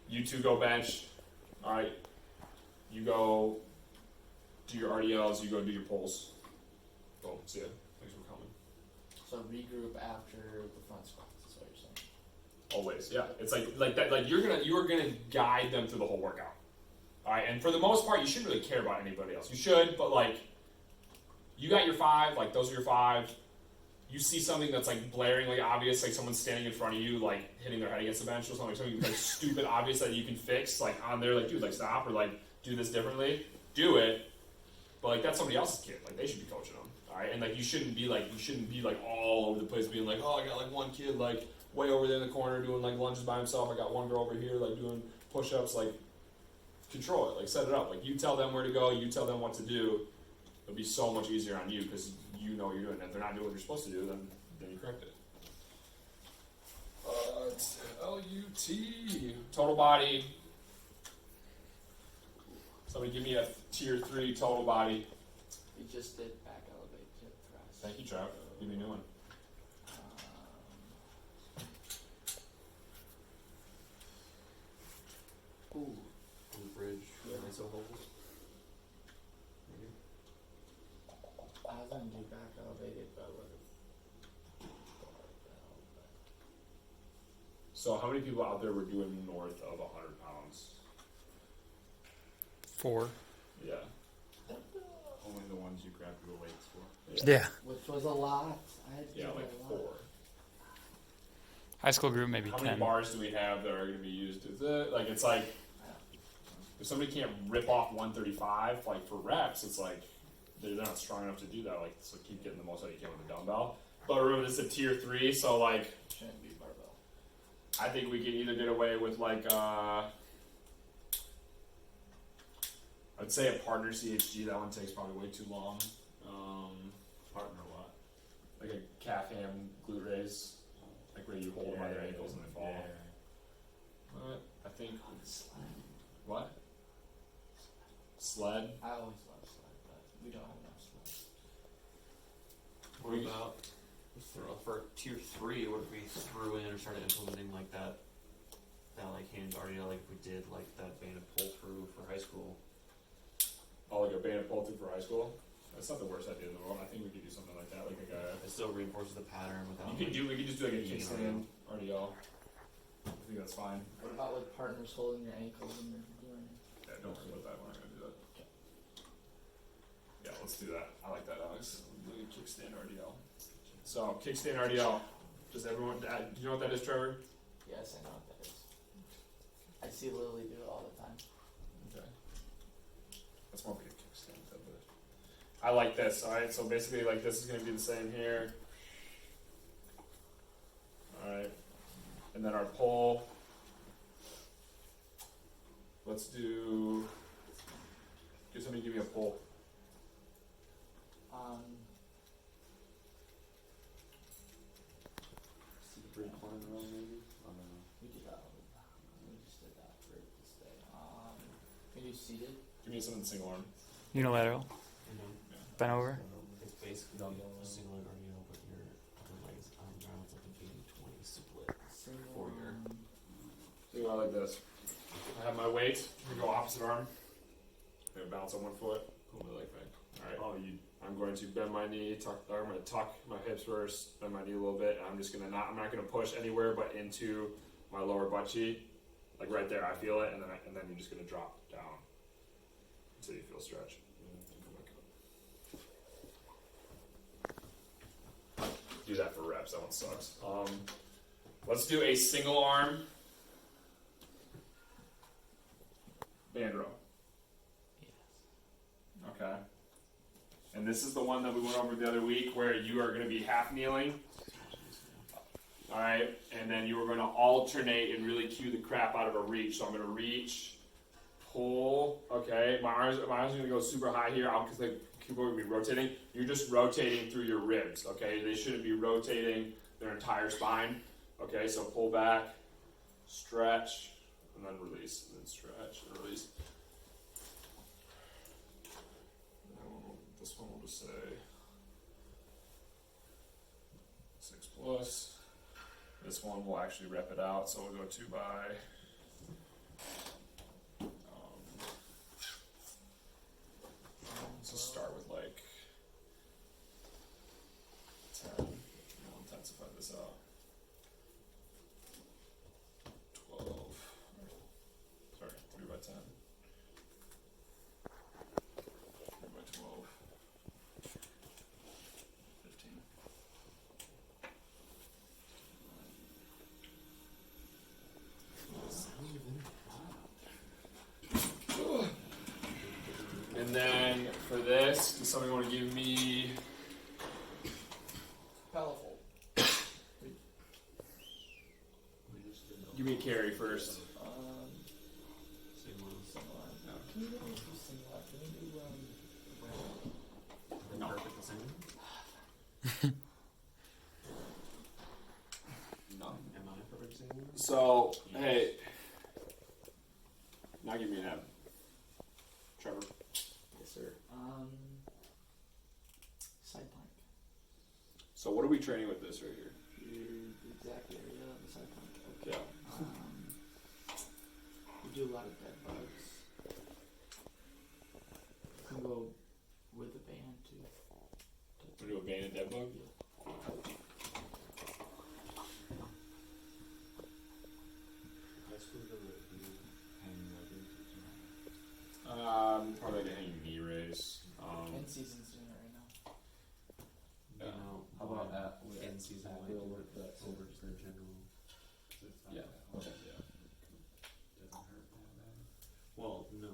You 2 go bench. All right. You go do your RDLs. You go do your pulls. Boom. See ya. Thanks for coming. So regroup after the front squats, is what you're saying. Always, yeah. It's like that. Like you are gonna guide them through the whole workout. All right. And for the most part, you shouldn't really care about anybody else. You should, but like you got your 5. Like those are your 5. You see something that's like blaringly obvious, like someone's standing in front of you, like hitting their head against the bench or something like stupid obvious that you can fix, like on there, like dude, like stop or like do this differently, do it. But like that's somebody else's kid, like they should be coaching them, all right? And like you shouldn't be like all over the place being like, oh, I got like one kid like way over there in the corner doing like lunges by himself. I got one girl over here like doing push-ups. Like control it. Like set it up. Like you tell them where to go. You tell them what to do. It'll be so much easier on you because you know what you're doing. If they're not doing what you're supposed to do, then you correct it. It's LUT. Total body. Somebody give me a tier 3 total body. We just did back elevate hip thrust. Thank you, Trav. Give me a new one. Ooh, On the bridge, Yeah. iso holds. Maybe. I was gonna do back elevated, but with So how many people out there were doing north of 100 pounds? 4. Yeah. Only the ones you grab the weights for. Yeah. which was a lot. I had to Yeah, do like a 4. lot. High school group maybe How 10. many bars do we have that are going to be used? Is it like it's like if somebody can't rip off 135 like for reps, it's like they're not strong enough to do that. Like so, keep getting the most out you can with a dumbbell. But remember, this is a tier 3, so like Shouldn't be barbell. I think we can either get away with like I'd say a partner CHG. That one takes probably way too long. Partner what? Like a calf ham glute raise, like where you hold them by their ankles and they fall. But I think what? Sled. I always love sled, but we don't have enough sleds. What about for tier 3? What if we threw in or started implementing like that like hand RDL, like we did like that banded pull through for high school? Oh, like a banded pull through for high school. That's not the worst idea in the world. I think we could do something like that, like It still reinforces the pattern without. we could just do like a being kickstand RDL. I think that's fine. What about with partners holding your ankles when you're doing Yeah, don't worry about that. We're not gonna do that. Yeah, let's do that. I like that, Alex. Do a kickstand RDL. So kickstand RDL. Does everyone? Do you know what that is, Trevor? Yes, I know what that is. I see Lily do it all the time. Okay. That's more like a kickstand type of. I like this. All right. So basically, like this is gonna be the same here. All right. And then our pull. Let's do. Can somebody give me a pull? Recline around maybe? I don't know. We did that all the time. We just did that for this day. Can you do seated? Give me something single arm. Unilateral. Bent over. It's basically a single RDL, but your other leg is on the ground. It's like an 80-20 split. Single For your- arm. So I like this. I have my weight. We go opposite arm. I'm gonna balance on one foot. Pull my leg back. All right. Oh, you. I'm going to bend my knee. I'm going to tuck my hips first. Bend my knee a little bit. And I'm just gonna not. I'm not gonna push anywhere but into my lower butt cheek, like right there. I feel it, and then you're just gonna drop down until you feel stretch. Come back up. Do that for reps. That one sucks. Let's do a single arm band row. Okay. And this is the one that we went over the other week where you are going to be half kneeling. All right. And then you are going to alternate and really cue the crap out of a reach. So I'm going to reach, pull. Okay. My arms are going to go super high here because the keyboard will be rotating. You're just rotating through your ribs. Okay. They shouldn't be rotating their entire spine. Okay. So pull back, stretch, and then release. And then stretch and release. This one will just say 6 plus. This one will actually rep it out, so we'll go 2 by. Let's just start with like 10. We'll intensify this out. 12. Sorry, 3 by 10. 3 by 12. 15. And then for this, does somebody want to give me Powerful. give me a carry first? Same one. Single arm Can you do some left? Can you do They're perfect the same. No. Am I perfect the same? So, hey, now give me an ab. Trevor. Yes, sir. Side plank. So what are we training with this right here? The exact area of the side plank. Yeah. We do a lot of dead bugs. You can go with a band too. We do a band and dead bug? High school doesn't do hanging leggings. Probably like a hanging knee raise. In season's doing it right now. You know, How about in season at will with the over for general? Yeah. Okay. Doesn't hurt that bad. well, no.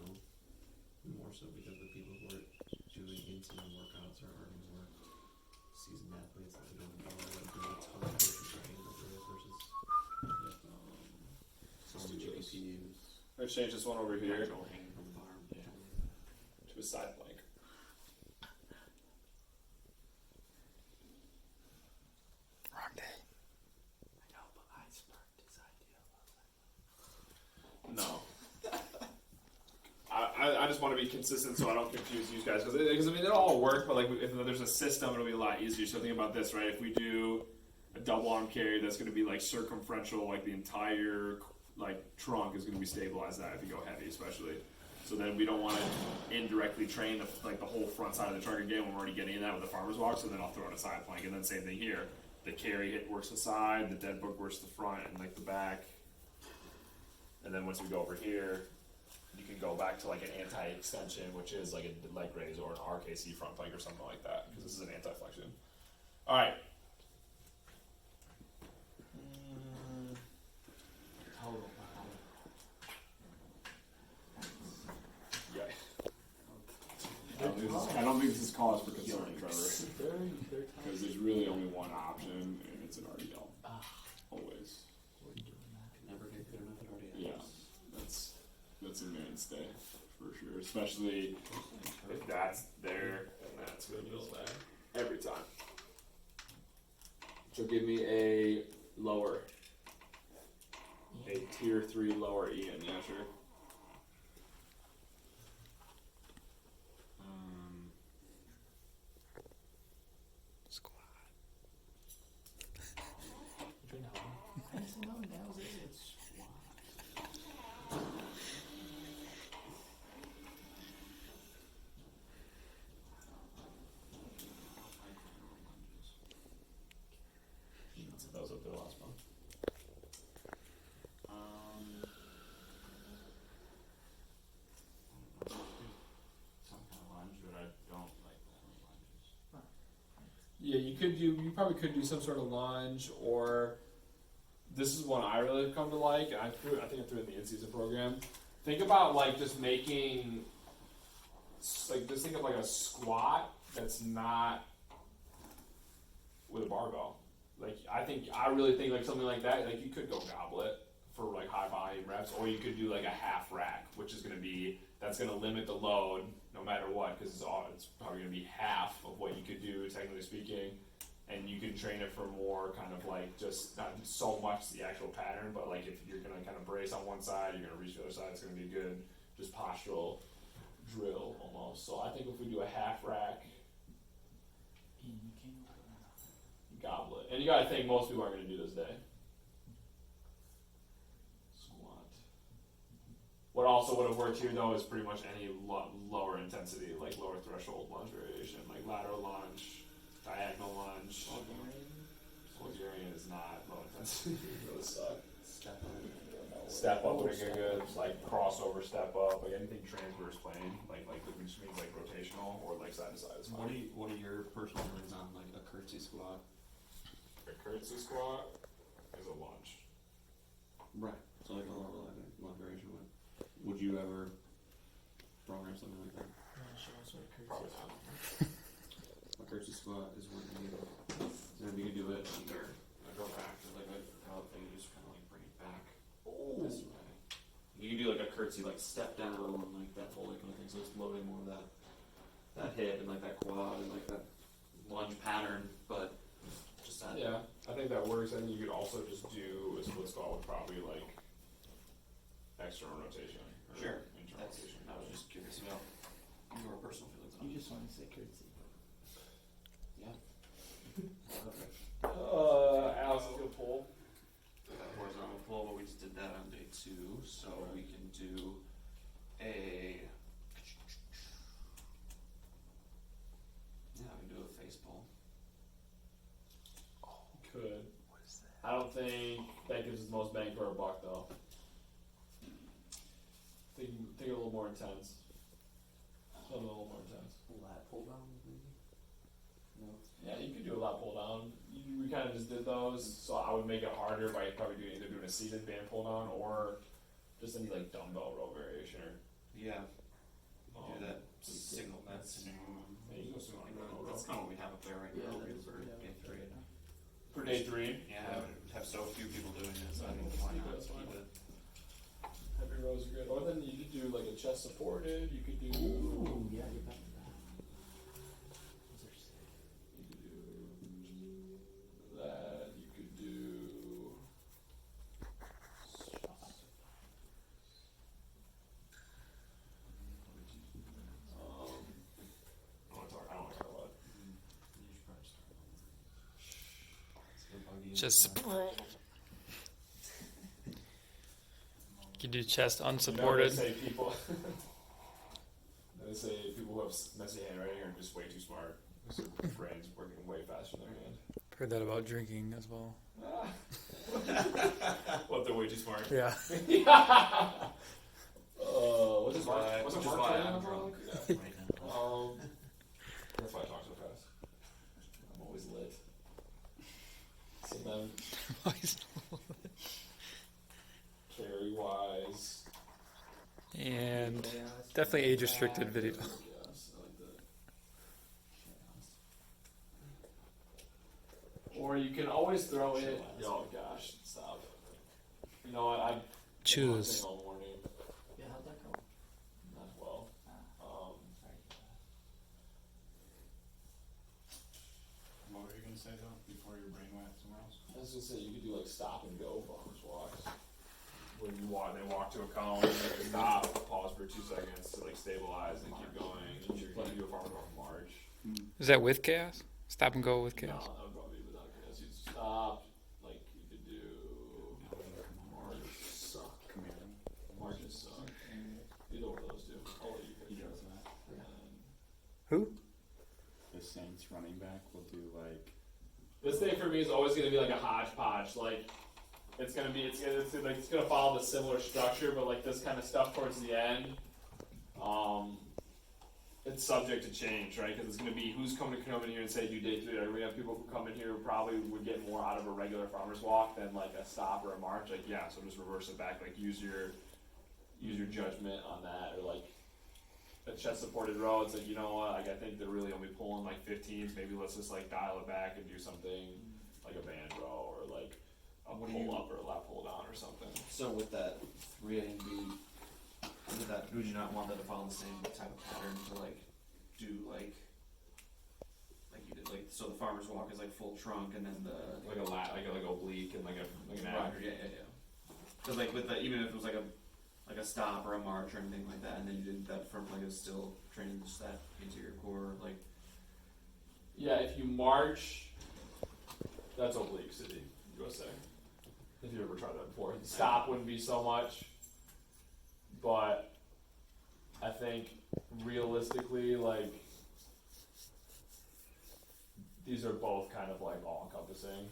More so because the people who are doing in-season workouts are already more seasoned athletes that don't like do a ton of basic training like there is versus some GPPs. Let's change this one over here Natural hanging from the arm. Yeah. to a side plank. Wrong day. I know, but I sparked his idea. No. I just want to be consistent so I don't confuse you guys because I mean it'll all work, but like if there's a system, it'll be a lot easier. So think about this, right? If we do a double arm carry, that's going to be like circumferential, like the entire like trunk is going to be stabilized. That if you go heavy, especially. So then we don't want to indirectly train the whole front side of the trunk again when we're already getting in that with the farmer's walk. So then I'll throw in a side plank, and then same thing here. The carry hit works the side, the dead bug works the front and like the back. And then once we go over here, you can go back to like an anti-extension, which is like a leg raise or an RKC front plank or something like that, because this is an anti-flexion. All right. Total. Yeah. I don't think this is cause for concern, Trevor, They're because there's really only one option, and it's an RDL. Always. We're doing that. Never get good enough at RDS. Yeah. That's a mainstay for sure, especially if that's there, then that's gonna be there every time. So give me a lower, a tier 3 lower Ian. Yeah, sure. Squat. I just know nails it. It's That was up there last month. Some kind of lunge, but I don't like that lunges. Yeah, you probably could do some sort of lunge, or this is one I really come to like, and I think I threw it in the in-season program. Think about like just making, like just think of like a squat that's not with a barbell. Like I really think like something like that, like you could go goblet for like high volume reps, or you could do like a half rack, which is that's gonna limit the load no matter what, because it's probably gonna be half of what you could do technically speaking, and you can train it for more kind of like just not so much the actual pattern, but like if you're gonna kind of brace on one side, you're gonna reach the other side, it's gonna be a good just postural drill almost. So I think if we do a half rack goblet, and you gotta think most people aren't gonna do this day. Squat. What also would have worked here though is pretty much any lower intensity, like lower threshold lunge variation, like lateral lunge, diagonal lunge. Bulgarian is not low intensity. It really suck. Step up would be good, like crossover step up, like anything transverse plane, like which means like rotational or like side to side is fine. What are your personal feelings on like a curtsy squat? A curtsy squat is a lunge. Right. So like a lower leg variation would. Would you ever program something like that? Probably not. A curtsy squat is when you can do it either go back to like a out thing, you just kind of like bring it back this way. you can do like a curtsy, like step down, and like that whole kind of thing. So it's loading more of that hip and like that quad and like that lunge pattern, but just that. Yeah, I think that works. I think you could also just do a split squat with probably like external rotation. Or Sure. internal rotation. I was just curious about your personal feelings on You it. just want to say curtsy. Alex is gonna pull. That horizontal pull, but we just did that on day 2, so we can do a. Yeah, we can do a face pull. Could. I don't think that gives us the most bang for our buck though. Think a little more intense. Something a little more intense. Lat pull down, maybe? No. Yeah, you could do a lat pull down. We kind of just did those, so I would make it harder by probably either doing a seated band pull down or just any like dumbbell row variation or Yeah. Do that single nets. yeah, you can go single leg row. That's kind of what we have up there right now. that's For what we day have 3. For day 3. Yeah, we have so few people doing it, so I think why not That's fine. keep it. Heavy rows are good. Or then you could do like a chest supported. You could do. Ooh, yeah, you're back to that. Those are sick. You could do that. You could do. I don't want to talk a lot. Just you do chest You know, unsupported. they say people. They say people who have messy handwriting are just way too smart. So their brains working way faster than their hand. Heard that about drinking as well. What, they're way too smart? Yeah. What's his Mark? What's Which a is Mark why training I'm on drunk Mark? right now. That's why I talk so fast. I'm always lit. So then, carry wise. And definitely age restricted video. Yes, I like that. Or you can always throw in. Oh gosh, stop. You know what? I Choose. all morning. Yeah, how'd that go? Not well. Sorry. What were you gonna say though, before your brain went somewhere else? I was gonna say you could do like stop and go farmers walks. Where you walk, they walk to a cone, and they stop, pause for 2 seconds to like stabilize and keep going. And you can do a farmers walk march. Is that with chaos? Stop and go with No, chaos. that would probably be without chaos. You'd stop, like you could do march suck. Marches suck. Either one of those two. I'll let you pick. He does that. Who? The Saints running back will do like. This thing for me is always going to be like a hodgepodge. Like it's going to be, it's going to follow the similar structure, but like this kind of stuff towards the end, it's subject to change, right? Because it's going to be who's going to come in here and say do day 3. Are we gonna have people who come in here who probably would get more out of a regular farmer's walk than like a stop or a march? Like yeah, so just reverse it back. Like use your judgment on that, or like a chest supported row. It's like, you know what? Like I think they're really only pulling like 15s. Maybe let's just like dial it back and do something like a band row or like a What do pull you- up or a lat pull down or something. So with that 3 A and B, would you not want that to follow the same type of pattern to like do like you did like, so the farmer's walk is like full trunk and then the Like a lat, like oblique and like an right, ab. yeah. Because like with the, even if it was like a stop or a march or anything like that, and then you did that front leg, is still training just that anterior core, like. Yeah, if you march, that's oblique city, USA. If you ever tried that before. Stop wouldn't be so much, but I think realistically, like, these are both kind of like all encompassing.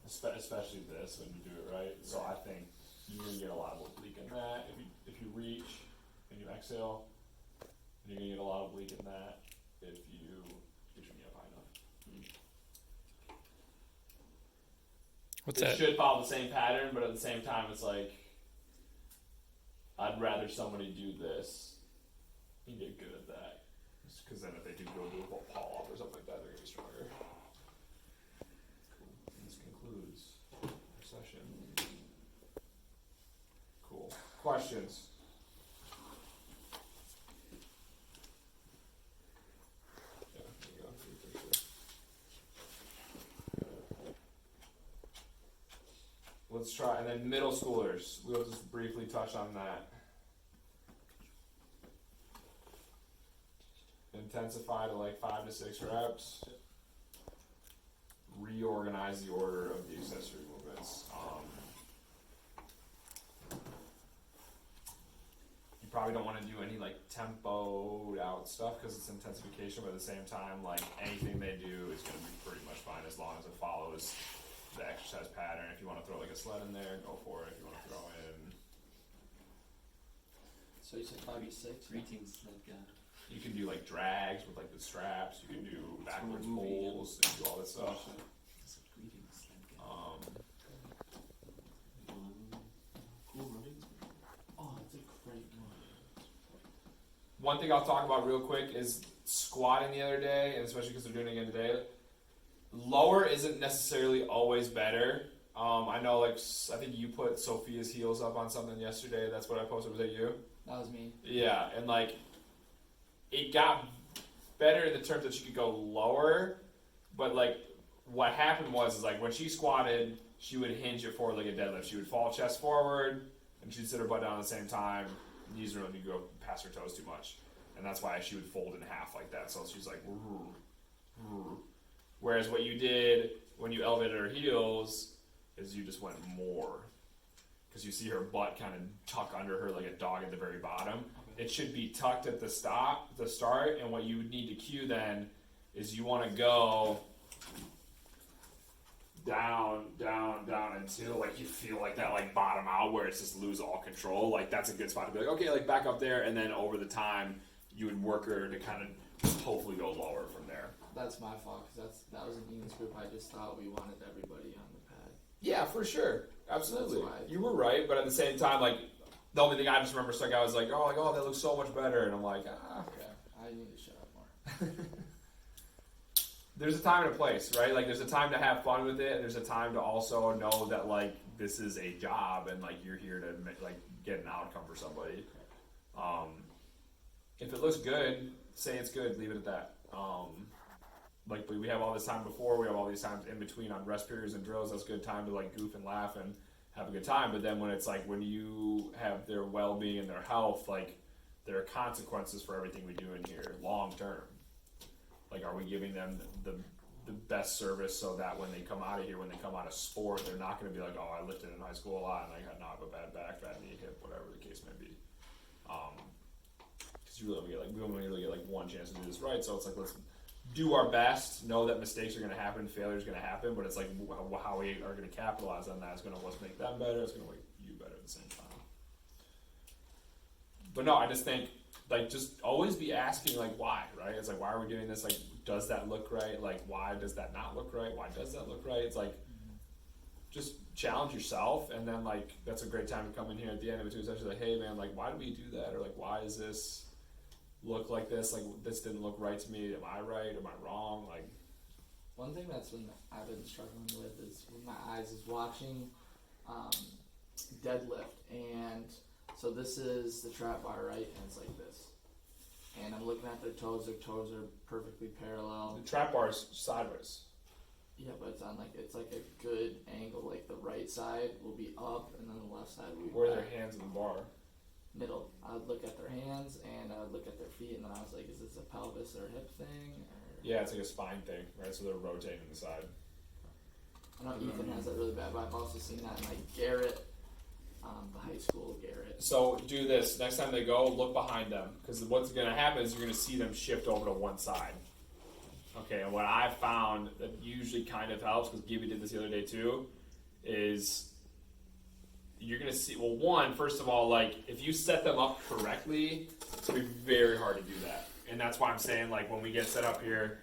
Especially this when you do it right. So I think you're gonna get a lot of oblique in that. If you reach and you exhale, you're gonna get a lot of oblique in that. If you get your knee up high enough. What's It that? should follow the same pattern, but at the same time, it's like I'd rather somebody do this and get good at that, because then if they do go do a pull off or something like that, they're gonna be stronger. Cool. This concludes our session. Questions? Yeah, there you go. Let's try, and then middle schoolers. We'll just briefly touch on that. Intensify to like 5 to 6 reps. Reorganize the order of the accessory movements. You probably don't want to do any like tempoed out stuff because it's intensification, but at the same time, like anything they do is going to be pretty much fine as long as it follows the exercise pattern. If you want to throw like a sled in there, go for it. If you want to throw in, So you said 5 to 6? Greetings, sled guy. you can do like drags with like the straps. You can do backwards movie, yeah. pulls and do all this stuff. I said greetings, sled guy. Cool running. Oh, that's a great one. One thing I'll talk about real quick is squatting the other day, and especially because they're doing it again today. Lower isn't necessarily always better. I know, like, I think you put Sophia's heels up on something yesterday. That's what I posted. Was that you? That was me. Yeah, and like, it got better in the terms that she could go lower, but like, what happened was is like when she squatted, she would hinge it forward like a deadlift. She would fall chest forward, and she'd sit her butt down at the same time. Knees really need to go past her toes too much, and that's why she would fold in half like that. So she's like, whereas what you did when you elevated her heels is you just went more, because you see her butt kind of tuck under her like a dog at the very bottom. It should be tucked at the start, and what you would need to cue then is you want to go down, down, down until like you feel like that like bottom out where it's just lose all control. Like that's a good spot to be like, okay, like back up there, and then over the time you would work her to kind of hopefully go lower from there. That's my fault because that was an Ian's group. I just thought we wanted everybody on the pad. Yeah, for sure, absolutely. That's why. You were right, but at the same time, like the only thing I just remember stuck out was like, oh, that looks so much better, and I'm like, Okay, I need to shut up more. There's a time and a place, right? Like, there's a time to have fun with it, and there's a time to also know that, like, this is a job, and, like, you're here to, like, get an outcome for somebody. If it looks good, say it's good, leave it at that. Like, we have all this time before, we have all these times in between on rest periods and drills. That's a good time to, like, goof and laugh and have a good time. But then when it's, like, when you have their well-being and their health, like, there are consequences for everything we do in here, long-term. Like, are we giving them the best service so that when they come out of here, when they come out of sport, they're not going to be like, oh, I lifted in high school a lot and I got now have a bad back, bad knee, hip, whatever the case may be. Because we only really get like one chance to do this right. So it's like, let's do our best, know that mistakes are going to happen, failure is going to happen, but it's like how we are going to capitalize on that is going to make them better, it's going to make you better at the same time. But no, I just think, like, just always be asking, like, why, right? It's like, why are we doing this? Like, does that look right? Like, why does that not look right? Why does that look right? It's like, just challenge yourself, and then, like, that's a great time to come in here at the end of it, too. It's actually like, hey, man, like, why do we do that? Or, like, why does this look like this? Like, this didn't look right to me. Am I right? Am I wrong? Like, One thing I've been struggling with is with my eyes is watching deadlift, and so this is the trap bar, right? And it's like this. And I'm looking at their toes are perfectly parallel. the trap bar is sideways. Yeah, but it's like a good angle. Like the right side will be up, and then the left side will be Where are back. their hands in the bar? Middle. I would look at their hands and I would look at their feet, and then I was like, is this a pelvis or a hip thing? Or... Yeah, it's like a spine thing, right? So they're rotating the side. I know Ethan has that really bad, but I've also seen that in like Garrett, the high school Garrett. So do this. Next time they go, look behind them. Because what's going to happen is you're going to see them shift over to one side. Okay, and what I've found that usually kind of helps, because Gibby did this the other day too, is you're going to see, well, one, first of all, like, if you set them up correctly, it's going to be very hard to do that. And that's why I'm saying, like, when we get set up here,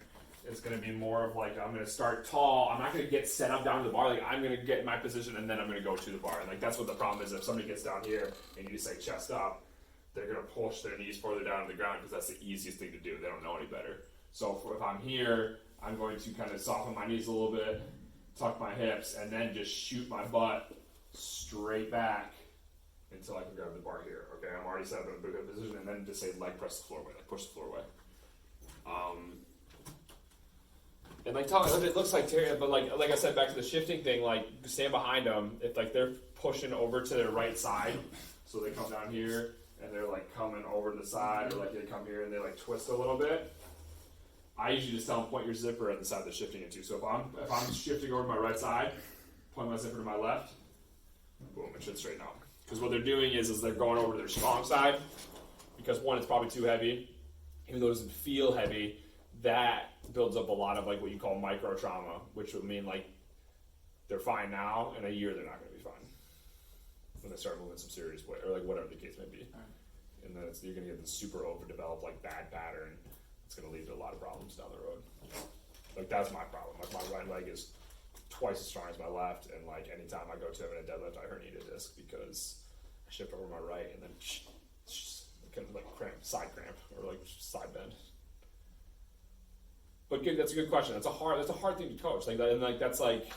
it's going to be more of like, I'm going to start tall. I'm not going to get set up down to the bar. Like, I'm going to get in my position and then I'm going to go to the bar. And like, that's what the problem is. If somebody gets down here and you just like chest up, they're going to push their knees further down to the ground because that's the easiest thing to do. They don't know any better. So if I'm here, I'm going to kind of soften my knees a little bit, tuck my hips, and then just shoot my butt straight back until I can grab the bar here. Okay, I'm already set up in a good position, and then just say leg press the floor away, like push the floor away. And like tell me if it looks like Terry, but like I said, back to the shifting thing, like stand behind them. If like they're pushing over to their right side, so they come down here and they're like coming over to the side, or like they come here and they like twist a little bit. I usually just tell them point your zipper at the side they're shifting into. So if I'm shifting over to my right side, point my zipper to my left, boom, it should straighten out. Because what they're doing is they're going over to their strong side, because one, it's probably too heavy. Even though it doesn't feel heavy, that builds up a lot of like what you call micro trauma, which would mean like they're fine now, in a year they're not going to be fine when they start moving some serious weight, or like whatever the case may be. Right. And then you're going to get this super overdeveloped like bad pattern. It's going to lead to a lot of problems down the road. Like that's my problem. Like my right leg is twice as strong as my left, and like anytime I go to it in a deadlift, I herniate a disc because I shift over my right and then kind of like side cramp or like side bend. But good, that's a good question. That's a hard thing to coach. Like that, and like that's like,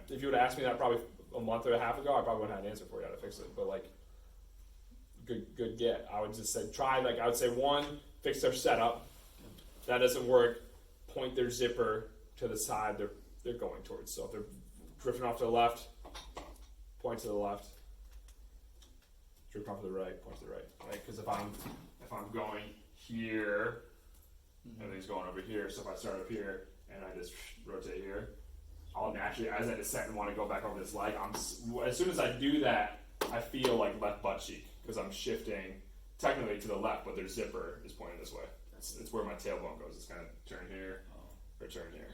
if you would have asked me that probably a month or a half ago, I probably wouldn't have an answer for you how to fix it. But like, good get. I would just say try. Like I would say one, fix their setup. If that doesn't work, point their zipper to the side they're going towards. So if they're drifting off to the left, point to the left. Drift off to the right, point to the right. Right? Because if I'm going here, everything's going over here. So if I start up here and I just rotate here, I'll naturally, as I descend and want to go back over this leg, as soon as I do that, I feel like left butt cheek because I'm shifting technically to the left, but their zipper is pointing this way. It's where my tailbone goes. It's kind of turn here or turn here.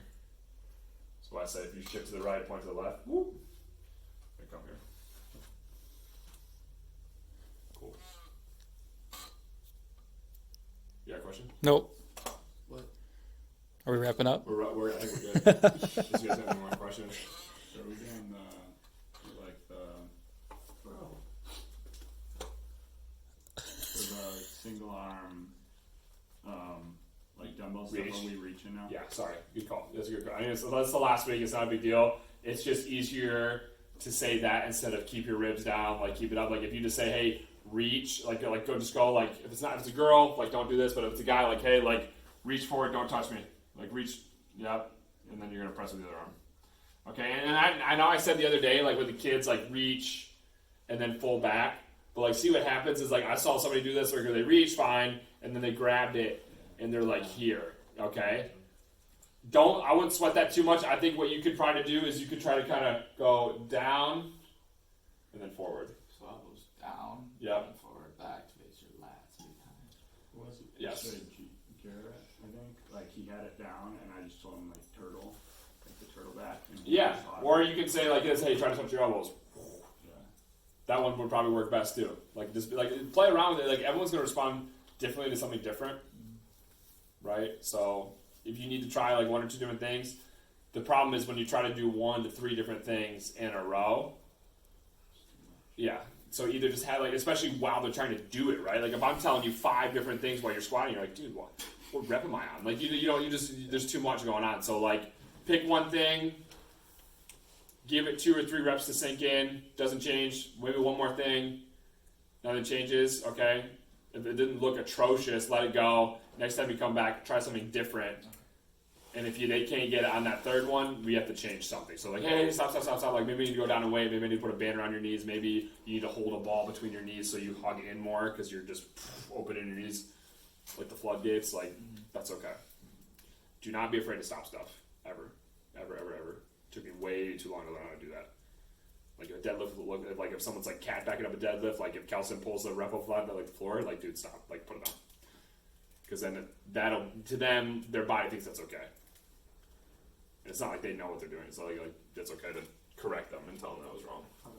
So I say if you shift to the right, point to the left, whoop, and come here. Cool. You got a question? Nope. What? Are we wrapping up? I think we're good. Does you guys have any more questions? So we doing the single arm like dumbbell stuff? Reach. Are we reaching now? Yeah, sorry. Good call. That's a good call. I mean, that's the last week. It's not a big deal. It's just easier to say that instead of keep your ribs down, like keep it up. Like if you just say, hey, reach, like go like if it's a girl, like don't do this, but if it's a guy, like hey, like reach forward, don't touch me. Like reach, yep, and then you're gonna press with the other arm. Okay, and I know I said the other day, like with the kids, like reach and then full back. But like see what happens is like I saw somebody do this where they reach fine and then they grabbed it and they're like here, okay? I wouldn't sweat that too much. I think what you could try to do is you could try to kind of go down and then forward. So elbows down, Yep. and forward, back, face your lats 3 times. Was it? Yes. So Garrett, I think, like he had it down, and I just told him like turtle, like the turtle back. And Yeah, or you could say like this, hey, try to touch your elbows. Yeah. That one would probably work best too. Like just like play around with it. Like everyone's gonna respond differently to something different, right? So if you need to try like 1 or 2 different things, the problem is when you try to do 1 to 3 different things in a row. Yeah. So either just have like, especially while they're trying to do it, right? Like if I'm telling you 5 different things while you're squatting, you're like, dude, what rep am I on? Like there's too much going on. So like pick one thing, give it 2 or 3 reps to sink in. Doesn't change. Maybe one more thing. Nothing changes. Okay. If it didn't look atrocious, let it go. Next time you come back, try something different. And if they can't get it on that 3rd one, we have to change something. So like, hey, stop. Like maybe you need to go down and weight. Maybe you need to put a band around your knees. Maybe you need to hold a ball between your knees so you hug in more because you're just opening your knees like the floodgates. Like that's okay. Do not be afraid to stop stuff ever. It took me way too long to learn how to do that. Like a deadlift, like if someone's like cat backing up a deadlift, like if Kelson pulls the repo flat like the floor, like dude, stop, like put it down. Because then that'll, to them, their body thinks that's okay. And it's not like they know what they're doing. It's not like it's okay to correct them and tell them that was wrong. Okay.